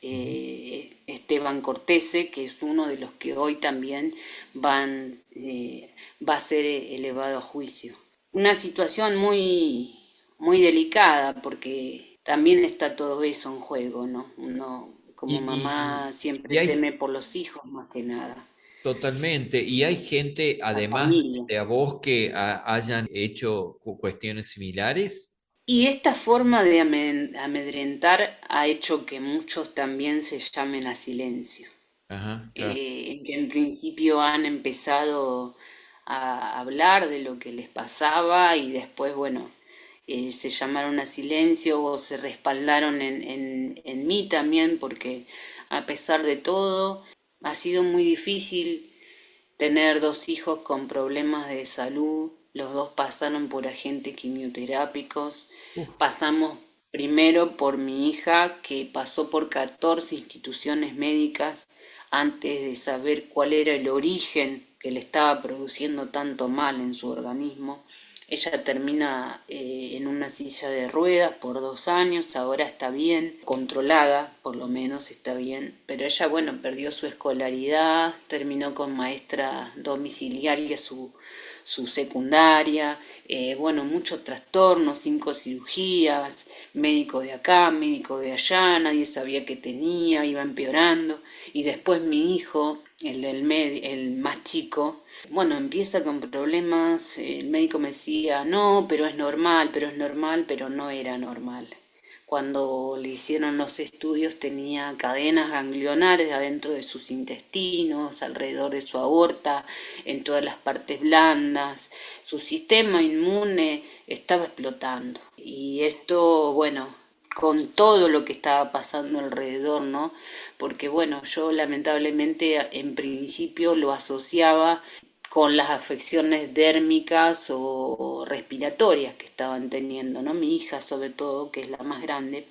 Esteban Cortese, que es uno de los que hoy también va a ser elevado a juicio. Una situación muy, muy delicada porque también está todo eso en juego, ¿no? Uno Y, como y, mamá siempre y hay teme por los hijos más que nada, totalmente, y hay gente, la además familia. de a vos, que hayan hecho cuestiones similares. Y esta forma de amedrentar ha hecho que muchos también se llamen a silencio, Ajá, claro. que en principio han empezado a hablar de lo que les pasaba y después, bueno, se llamaron a silencio o se respaldaron en mí también, porque a pesar de todo ha sido muy difícil tener 2 hijos con problemas de salud Los dos pasaron por agentes quimioterápicos. Pasamos primero por mi hija, que pasó por 14 instituciones médicas antes de saber cuál era el origen que le estaba produciendo tanto mal en su organismo. Ella termina en una silla de ruedas por 2 años, ahora está bien, controlada, por lo menos está bien, pero ella, bueno, perdió su escolaridad, terminó con maestra domiciliaria su secundaria, bueno, muchos trastornos, 5 cirugías, médico de acá, médico de allá, nadie sabía qué tenía, iba empeorando. Y después mi hijo, el más chico, bueno, empieza con problemas, el médico me decía, no, pero es normal, pero no era normal. Cuando le hicieron los estudios tenía cadenas ganglionares adentro de sus intestinos, alrededor de su aorta, en todas las partes blandas. Su sistema inmune estaba explotando. Y esto, bueno, con todo lo que estaba pasando alrededor, ¿no? Porque, bueno, yo lamentablemente en principio lo asociaba con las afecciones dérmicas o respiratorias que estaban teniendo, ¿no? Mi hija sobre todo, que es la más grande,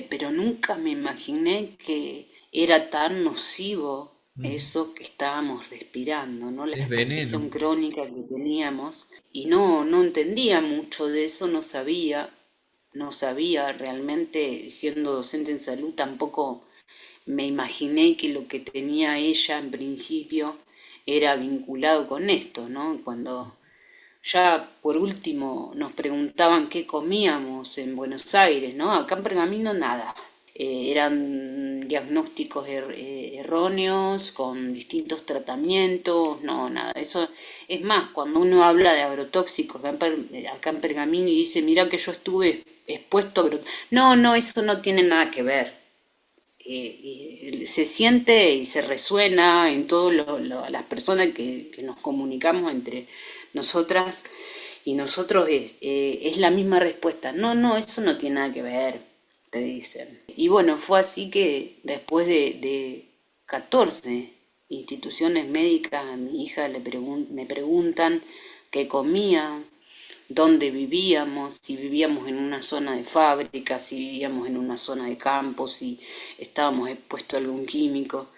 pero nunca me imaginé que era tan nocivo eso que estábamos respirando, ¿no? La Es exposición veneno. crónica que teníamos, y no entendía mucho de eso, no sabía realmente, siendo docente en salud, tampoco me imaginé que lo que tenía ella en principio era vinculado con esto, ¿no? Cuando ya por último nos preguntaban qué comíamos en Buenos Aires, ¿no? Acá en Pergamino nada. Eran diagnósticos erróneos con distintos tratamientos, no, nada. Eso es más, cuando uno habla de agrotóxicos acá en Pergamino y dice, mira que yo estuve expuesto a agrotóxicos. No, eso no tiene nada que ver. Se siente y se resuena en todas las personas que nos comunicamos entre nosotras y nosotros, es la misma respuesta. No, eso no tiene nada que ver, te dicen. Y bueno, fue así que después de 14 instituciones médicas, a mi hija me preguntan qué comía, dónde vivíamos, si vivíamos en una zona de fábrica, si vivíamos en una zona de campo, si estábamos expuestos a algún químico.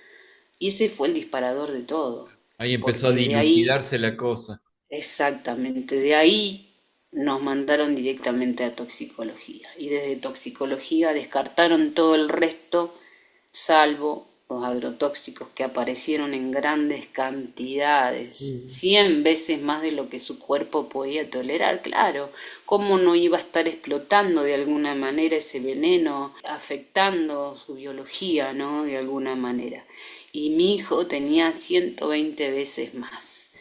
Y ese fue el disparador de todo, Ahí empezó a porque de ahí, dilucidarse la cosa. exactamente, de ahí nos mandaron directamente a toxicología. Y desde toxicología descartaron todo el resto, salvo los agrotóxicos que aparecieron en grandes cantidades, 100 veces más de lo que su cuerpo podía tolerar, claro. ¿Cómo no iba a estar explotando de alguna manera ese veneno, afectando su biología, ¿no? De alguna manera. Y mi hijo tenía 120 veces más.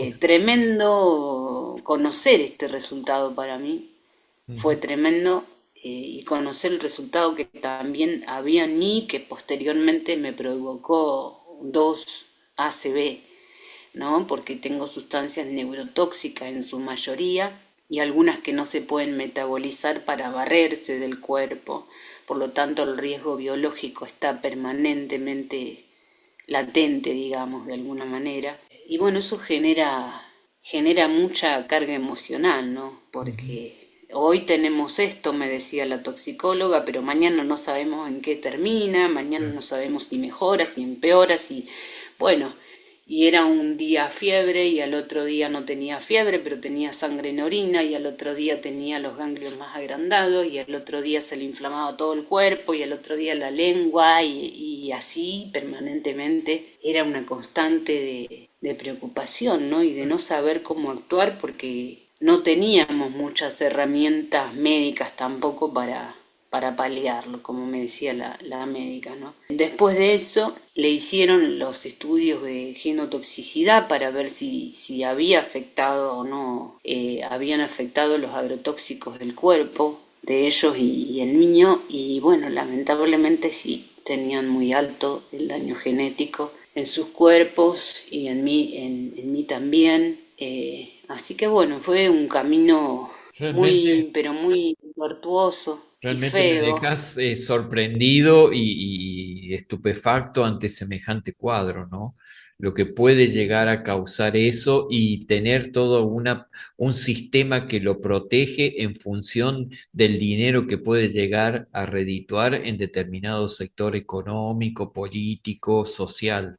O Fue s- tremendo conocer este resultado para mí, fue Ujú. tremendo, y conocer el resultado que también había en mí, que posteriormente me provocó 2 ACV, ¿no? Porque tengo sustancias neurotóxicas en su mayoría y algunas que no se pueden metabolizar para barrerse del cuerpo, por lo tanto el riesgo biológico está permanentemente latente, digamos, de alguna manera. Y bueno, eso genera mucha carga emocional, ¿no? Ujú. Porque hoy tenemos esto, me decía la toxicóloga, pero mañana no sabemos en qué termina, mañana Claro. no sabemos si mejora, si empeora, si... Bueno, y era un día fiebre y al otro día no tenía fiebre, pero tenía sangre en orina y al otro día tenía los ganglios más agrandados y al otro día se le inflamaba todo el cuerpo y al otro día la lengua y así permanentemente. Era una constante de preocupación, ¿no? Y de no saber cómo actuar porque no teníamos muchas herramientas médicas tampoco para paliarlo, como me decía la médica, ¿no? Después de eso le hicieron los estudios de genotoxicidad para ver si había afectado o no, habían afectado los agrotóxicos del cuerpo de ellos y el niño, y bueno, lamentablemente sí, tenían muy alto el daño genético en sus cuerpos y en mí también. Así que bueno, fue un camino Realmente, muy, pero muy tortuoso y realmente me feo. dejas sorprendido y estupefacto ante semejante cuadro, ¿no? lo que puede llegar a causar eso y tener todo un sistema que lo protege en función del dinero que puede llegar a redituar en determinado sector económico, político, social.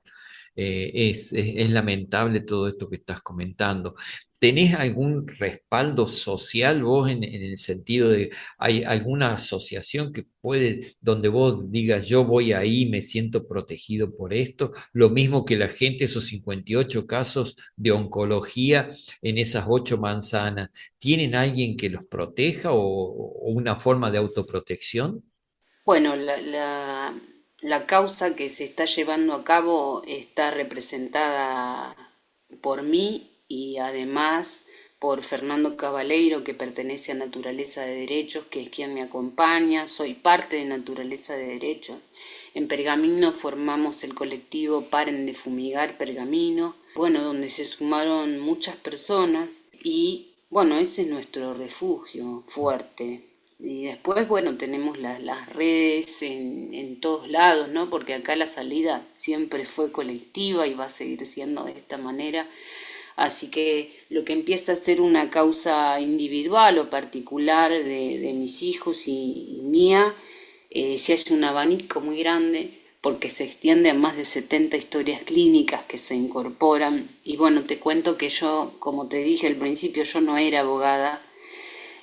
Es lamentable todo esto que estás comentando. ¿Tenés algún respaldo social vos en el sentido de, hay alguna asociación que puede, donde vos digas, yo voy ahí, me siento protegido por esto? Lo mismo que la gente, esos 58 casos de oncología en esas 8 manzanas, ¿tienen alguien que los proteja o una forma de autoprotección? Bueno, la causa que se está llevando a cabo está representada por mí y además por Fernando Cabaleiro, que pertenece a Naturaleza de Derechos, que es quien me acompaña. Soy parte de Naturaleza de Derechos. En Pergamino formamos el colectivo Paren de Fumigar Pergamino, bueno, donde se sumaron muchas personas y bueno, ese es nuestro refugio fuerte. Y después, bueno, tenemos las redes en todos lados, ¿no? Porque acá la salida siempre fue colectiva y va a seguir siendo de esta manera. Así que lo que empieza a ser una causa individual o particular de mis hijos y mía, se hace un abanico muy grande porque se extiende a más de 70 historias clínicas que se incorporan. Y bueno, te cuento que yo, como te dije al principio, yo no era abogada.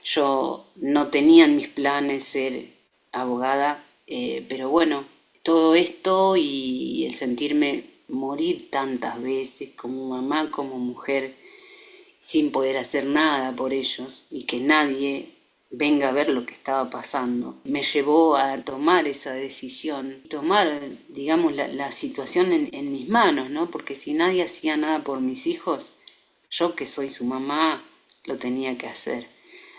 Yo no tenía en mis planes ser abogada, pero bueno, todo esto y el sentirme morir tantas veces como mamá, como mujer, sin poder hacer nada por ellos y que nadie venga a ver lo que estaba pasando, me llevó a tomar esa decisión, tomar, digamos, la situación en mis manos, ¿no? Porque si nadie hacía nada por mis hijos, yo que soy su mamá, lo tenía que hacer.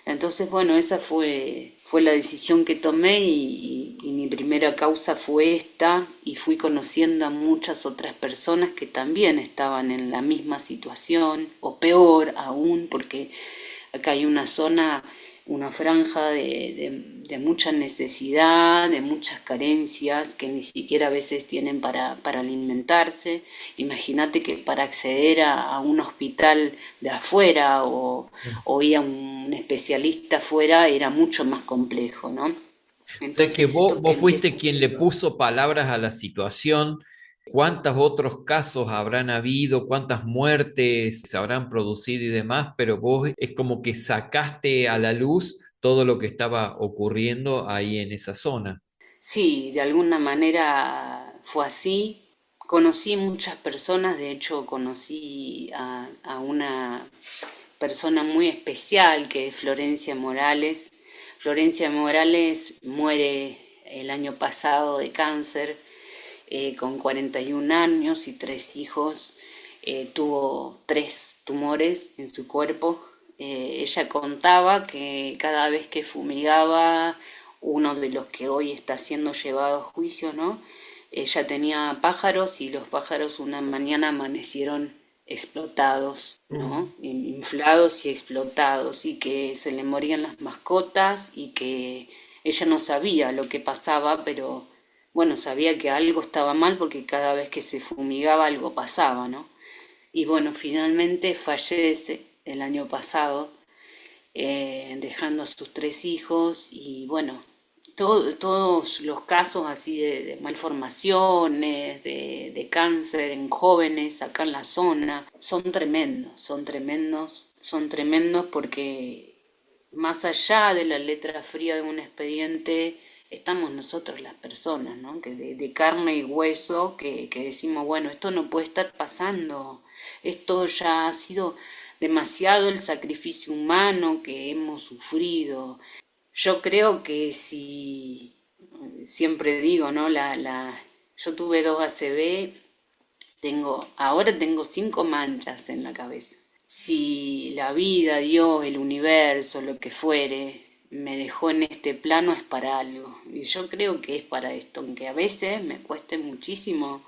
Entonces, bueno, esa fue la decisión que tomé y mi primera causa fue esta y fui conociendo a muchas otras personas que también estaban en la misma situación o peor aún, porque acá hay una zona, una franja de mucha necesidad, de muchas carencias que ni siquiera a veces tienen para alimentarse. Imagínate que para acceder a un hospital de afuera o ir a un especialista afuera era mucho más complejo, ¿no? O sea que vos fuiste quien le puso palabras a la situación. ¿Cuántos otros casos habrán habido? ¿Cuántas muertes se habrán producido y demás? Pero vos es como que sacaste a la luz todo lo que estaba ocurriendo ahí en esa zona. Sí, de alguna manera fue así. Conocí muchas personas, de hecho conocí a una persona muy especial que es Florencia Morales. Florencia Morales muere el año pasado de cáncer, con 41 años y 3 hijos. Tuvo 3 tumores en su cuerpo. Ella contaba que cada vez que fumigaba, uno de los que hoy está siendo llevado a juicio, ¿no? Ella tenía pájaros y los pájaros una mañana amanecieron explotados, ¿no? Inflados y explotados, y que se le morían las mascotas y que ella no sabía lo que pasaba, pero bueno, sabía que algo estaba mal porque cada vez que se fumigaba algo pasaba, ¿no? Y bueno, finalmente fallece el año pasado, dejando a sus 3 hijos y bueno, todos los casos así de malformaciones, de cáncer en jóvenes acá en la zona, son tremendos porque más allá de la letra fría de un expediente, estamos nosotros las personas, ¿no? Que de carne y hueso, que decimos, bueno, esto no puede estar pasando, esto ya ha sido demasiado el sacrificio humano que hemos sufrido. Yo creo que si, siempre digo, ¿no? Yo tuve 2 ACV, ahora tengo 5 manchas en la cabeza. Si la vida, Dios, el universo, lo que fuere, me dejó en este plano es para algo. Y yo creo que es para esto, aunque a veces me cueste muchísimo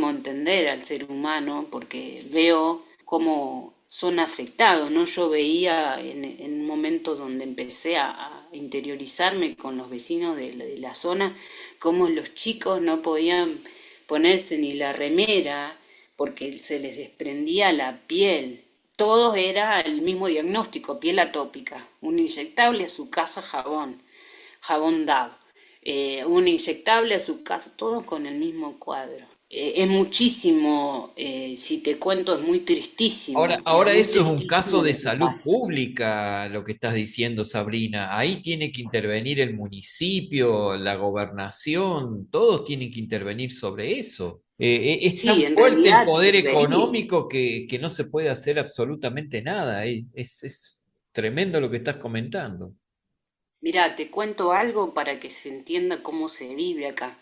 entender al ser humano, porque veo cómo son afectados, ¿no? Yo veía en un momento donde empecé a interiorizarme con los vecinos de la zona, cómo los chicos no podían ponerse ni la remera, porque se les desprendía la piel. Todos era el mismo diagnóstico, piel atópica, un inyectable a su casa jabón, jabón Dove, un inyectable a su casa, todos con el mismo cuadro. Es muchísimo, si te cuento, es muy tristísimo. Ahora Muy eso es un tristísimo caso de lo que salud pasa. pública, lo que estás diciendo, Sabrina. Ahí tiene que intervenir el municipio, la gobernación, todos tienen que intervenir sobre eso. Es tan Sí, en fuerte el realidad poder debería. económico que no se puede hacer absolutamente nada. Es tremendo lo que estás comentando. Mira, te cuento algo para que se entienda cómo se vive acá.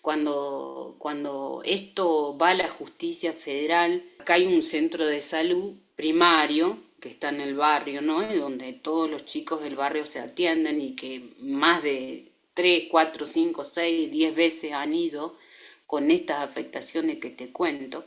Cuando esto va a la justicia federal, acá hay un centro de salud primario que está en el barrio, ¿no? Y donde todos los chicos del barrio se atienden y que más de 3, 4, 5, 6, 10 veces han ido con estas afectaciones que te cuento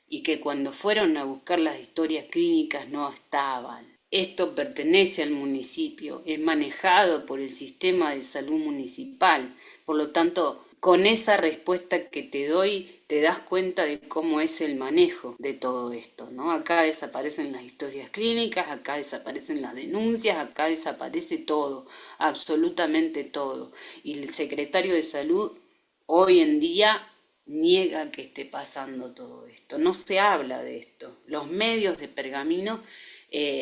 y que cuando fueron a buscar las historias clínicas no estaban. Esto pertenece al municipio, es manejado por el sistema de salud municipal, por lo tanto, con esa respuesta que te doy, te das cuenta de cómo es el manejo de todo esto, ¿no? Acá desaparecen las historias clínicas, acá desaparecen las denuncias, acá desaparece todo, absolutamente todo. Y el secretario de salud hoy en día niega que esté pasando todo esto, no se habla de esto. Los medios de Pergamino,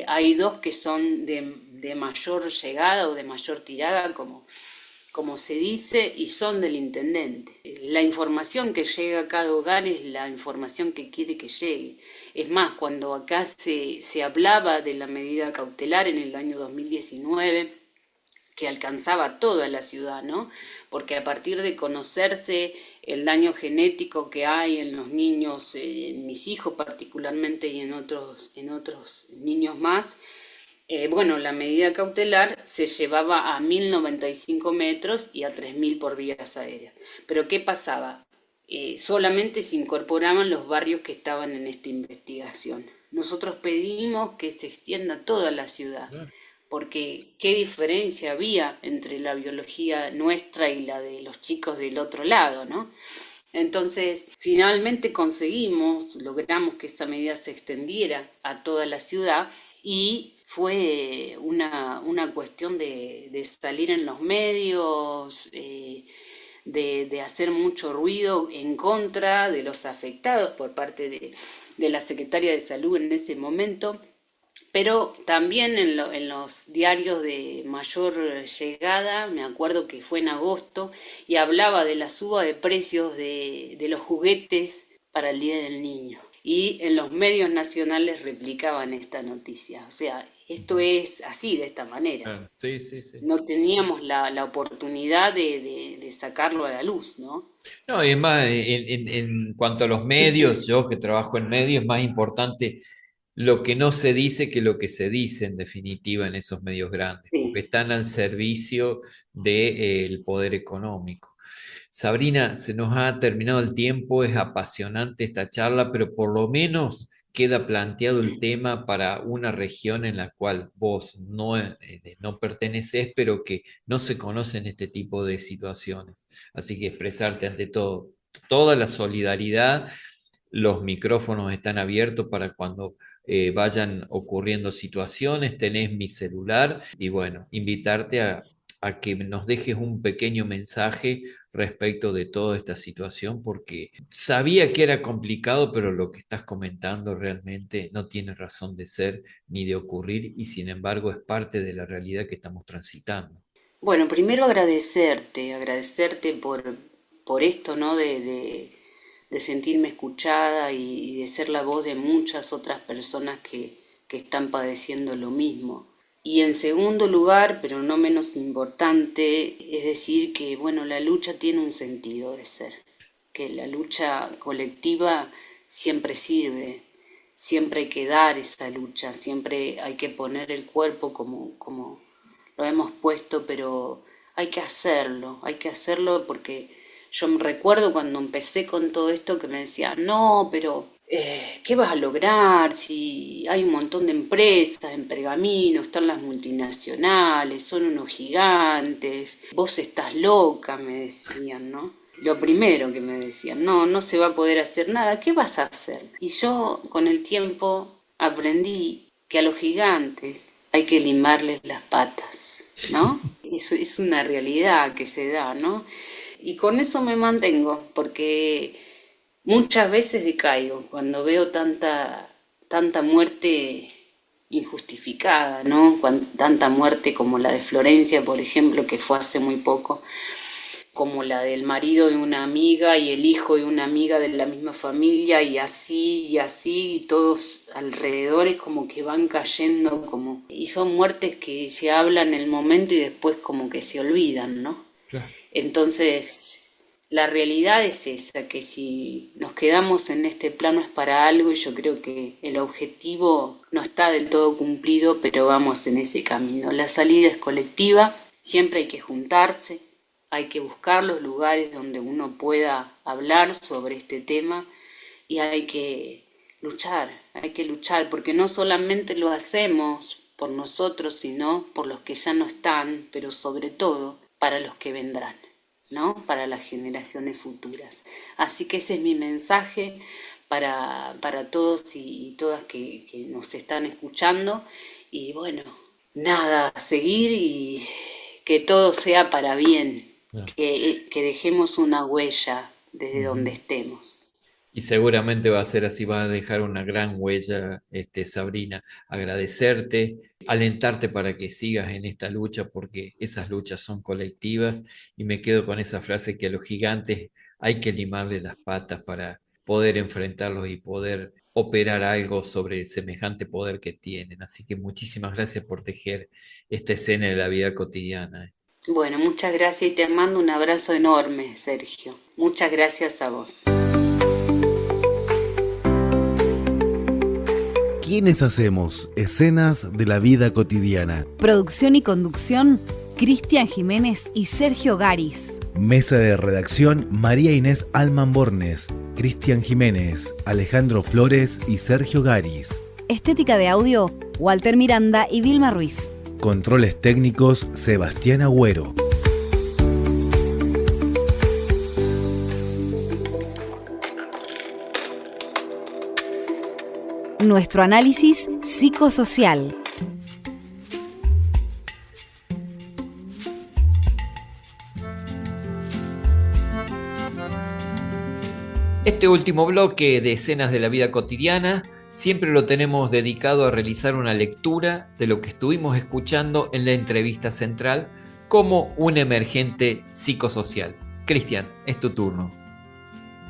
hay dos que son de mayor llegada o de mayor tirada, como se dice, y son del intendente. La información que llega a cada hogar es la información que quiere que llegue. Es más, cuando acá se hablaba de la medida cautelar en el año 2019, que alcanzaba toda la ciudad, ¿no? Porque a partir de conocerse el daño genético que hay en los niños, en mis hijos particularmente y en otros niños más, bueno, la medida cautelar se llevaba a 1095 metros y a 3000 por vías aéreas. Pero ¿qué pasaba? Solamente se incorporaban los barrios que estaban en esta investigación. Nosotros pedimos que se extienda a toda la ciudad, porque qué diferencia había entre la biología nuestra y la de los chicos del otro lado, ¿no? Entonces, finalmente logramos que esa medida se extendiera a toda la ciudad y fue una cuestión de salir en los medios, de hacer mucho ruido en contra de los afectados por parte de la Secretaria de Salud en ese momento, pero también en los diarios de mayor llegada, me acuerdo que fue en agosto, y hablaba de la suba de precios de los juguetes para el Día del Niño. Y en los medios nacionales replicaban esta noticia. O sea, esto es así, de esta manera. Sí, sí, sí. No teníamos la oportunidad de sacarlo a la luz, ¿no? No, es más, en cuanto a los medios, yo que trabajo en medios, es más importante lo que no se dice que lo que se dice en definitiva en esos medios grandes, porque están al servicio del poder económico. Sabrina, se nos ha terminado el tiempo, es apasionante esta charla, pero por lo menos queda planteado el tema para una región en la cual vos no perteneces, pero que no se conocen este tipo de situaciones. Así que expresarte ante todo, toda la solidaridad, los micrófonos están abiertos para cuando vayan ocurriendo situaciones, tenés mi celular y bueno, invitarte a que nos dejes un pequeño mensaje respecto de toda esta situación, porque sabía que era complicado, pero lo que estás comentando realmente no tiene razón de ser ni de ocurrir y sin embargo es parte de la realidad que estamos transitando. Bueno, primero agradecerte por esto, ¿no? De sentirme escuchada y de ser la voz de muchas otras personas que están padeciendo lo mismo. Y en segundo lugar, pero no menos importante, es decir que, bueno, la lucha tiene un sentido de ser, que la lucha colectiva siempre sirve, siempre hay que dar esa lucha, siempre hay que poner el cuerpo como lo hemos puesto, pero hay que hacerlo porque yo me recuerdo cuando empecé con todo esto que me decían, no, pero ¿qué vas a lograr si hay un montón de empresas en Pergamino, están las multinacionales, son unos gigantes, vos estás loca, me decían, ¿no? lo primero que me decían, no se va a poder hacer nada, ¿qué vas a hacer? Y yo con el tiempo aprendí que a los gigantes hay que limarles las patas, ¿no? Eso es una realidad que se da, ¿no? Y con eso me mantengo, porque muchas veces decaigo cuando veo tanta muerte injustificada, ¿no? Tanta muerte como la de Florencia, por ejemplo, que fue hace muy poco, como la del marido de una amiga y el hijo de una amiga de la misma familia, y así, y todos alrededor es como que van cayendo, y son muertes que se hablan en el momento y después como que se olvidan, ¿no? Claro. Entonces, la realidad es esa, que si nos quedamos en este plano es para algo, y yo creo que el objetivo no está del todo cumplido, pero vamos en ese camino. La salida es colectiva, siempre hay que juntarse, hay que buscar los lugares donde uno pueda hablar sobre este tema, y hay que luchar, porque no solamente lo hacemos por nosotros, sino por los que ya no están, pero sobre todo para los que vendrán, ¿no? Para las generaciones futuras. Así que ese es mi mensaje para todos y todas que nos están escuchando. Y bueno, nada, a seguir y que todo sea para bien, que dejemos una huella desde donde estemos. Y seguramente va a ser así, va a dejar una gran huella, Sabrina. Agradecerte, alentarte para que sigas en esta lucha, porque esas luchas son colectivas, y me quedo con esa frase que a los gigantes hay que limarle las patas para poder enfrentarlos y poder operar algo sobre semejante poder que tienen. Así que muchísimas gracias por tejer esta escena de la vida cotidiana. Bueno, muchas gracias y te mando un abrazo enorme, Sergio. Muchas gracias a vos. ¿Quiénes hacemos escenas de la vida cotidiana? Producción y conducción, Cristian Jiménez y Sergio Garis. Mesa de redacción, María Inés Alman Bornes, Cristian Jiménez, Alejandro Flores y Sergio Garis. Estética de audio, Walter Miranda y Vilma Ruiz. Controles técnicos, Sebastián Agüero. Nuestro análisis psicosocial. Este último bloque de escenas de la vida cotidiana siempre lo tenemos dedicado a realizar una lectura de lo que estuvimos escuchando en la entrevista central como un emergente psicosocial. Cristian, es tu turno.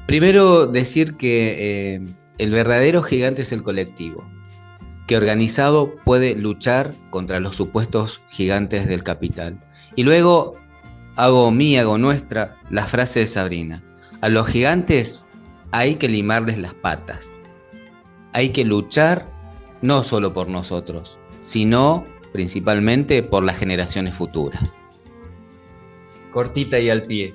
Primero decir que el verdadero gigante es el colectivo, que organizado puede luchar contra los supuestos gigantes del capital. Y luego hago nuestra la frase de Sabrina. A los gigantes hay que limarles las patas. Hay que luchar no solo por nosotros, sino principalmente por las generaciones futuras. Cortita y al pie.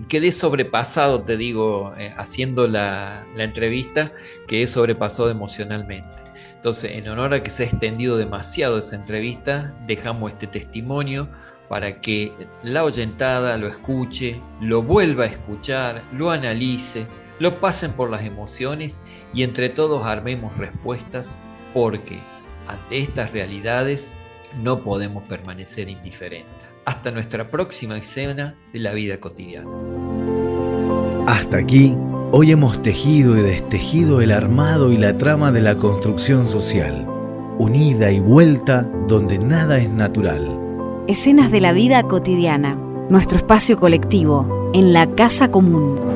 Quedé sobrepasado, te digo, haciendo la entrevista, quedé sobrepasado emocionalmente. Entonces, en honor a que se ha extendido demasiado esa entrevista, dejamos este testimonio para que la oyentada lo escuche, lo vuelva a escuchar, lo analice, lo pasen por las emociones y entre todos armemos respuestas, porque ante estas realidades no podemos permanecer indiferentes. Hasta nuestra próxima escena de la vida cotidiana. Hasta aquí, hoy hemos tejido y destejido el armado y la trama de la construcción social, unida y vuelta donde nada es natural. Escenas de la vida cotidiana, nuestro espacio colectivo, en la casa común.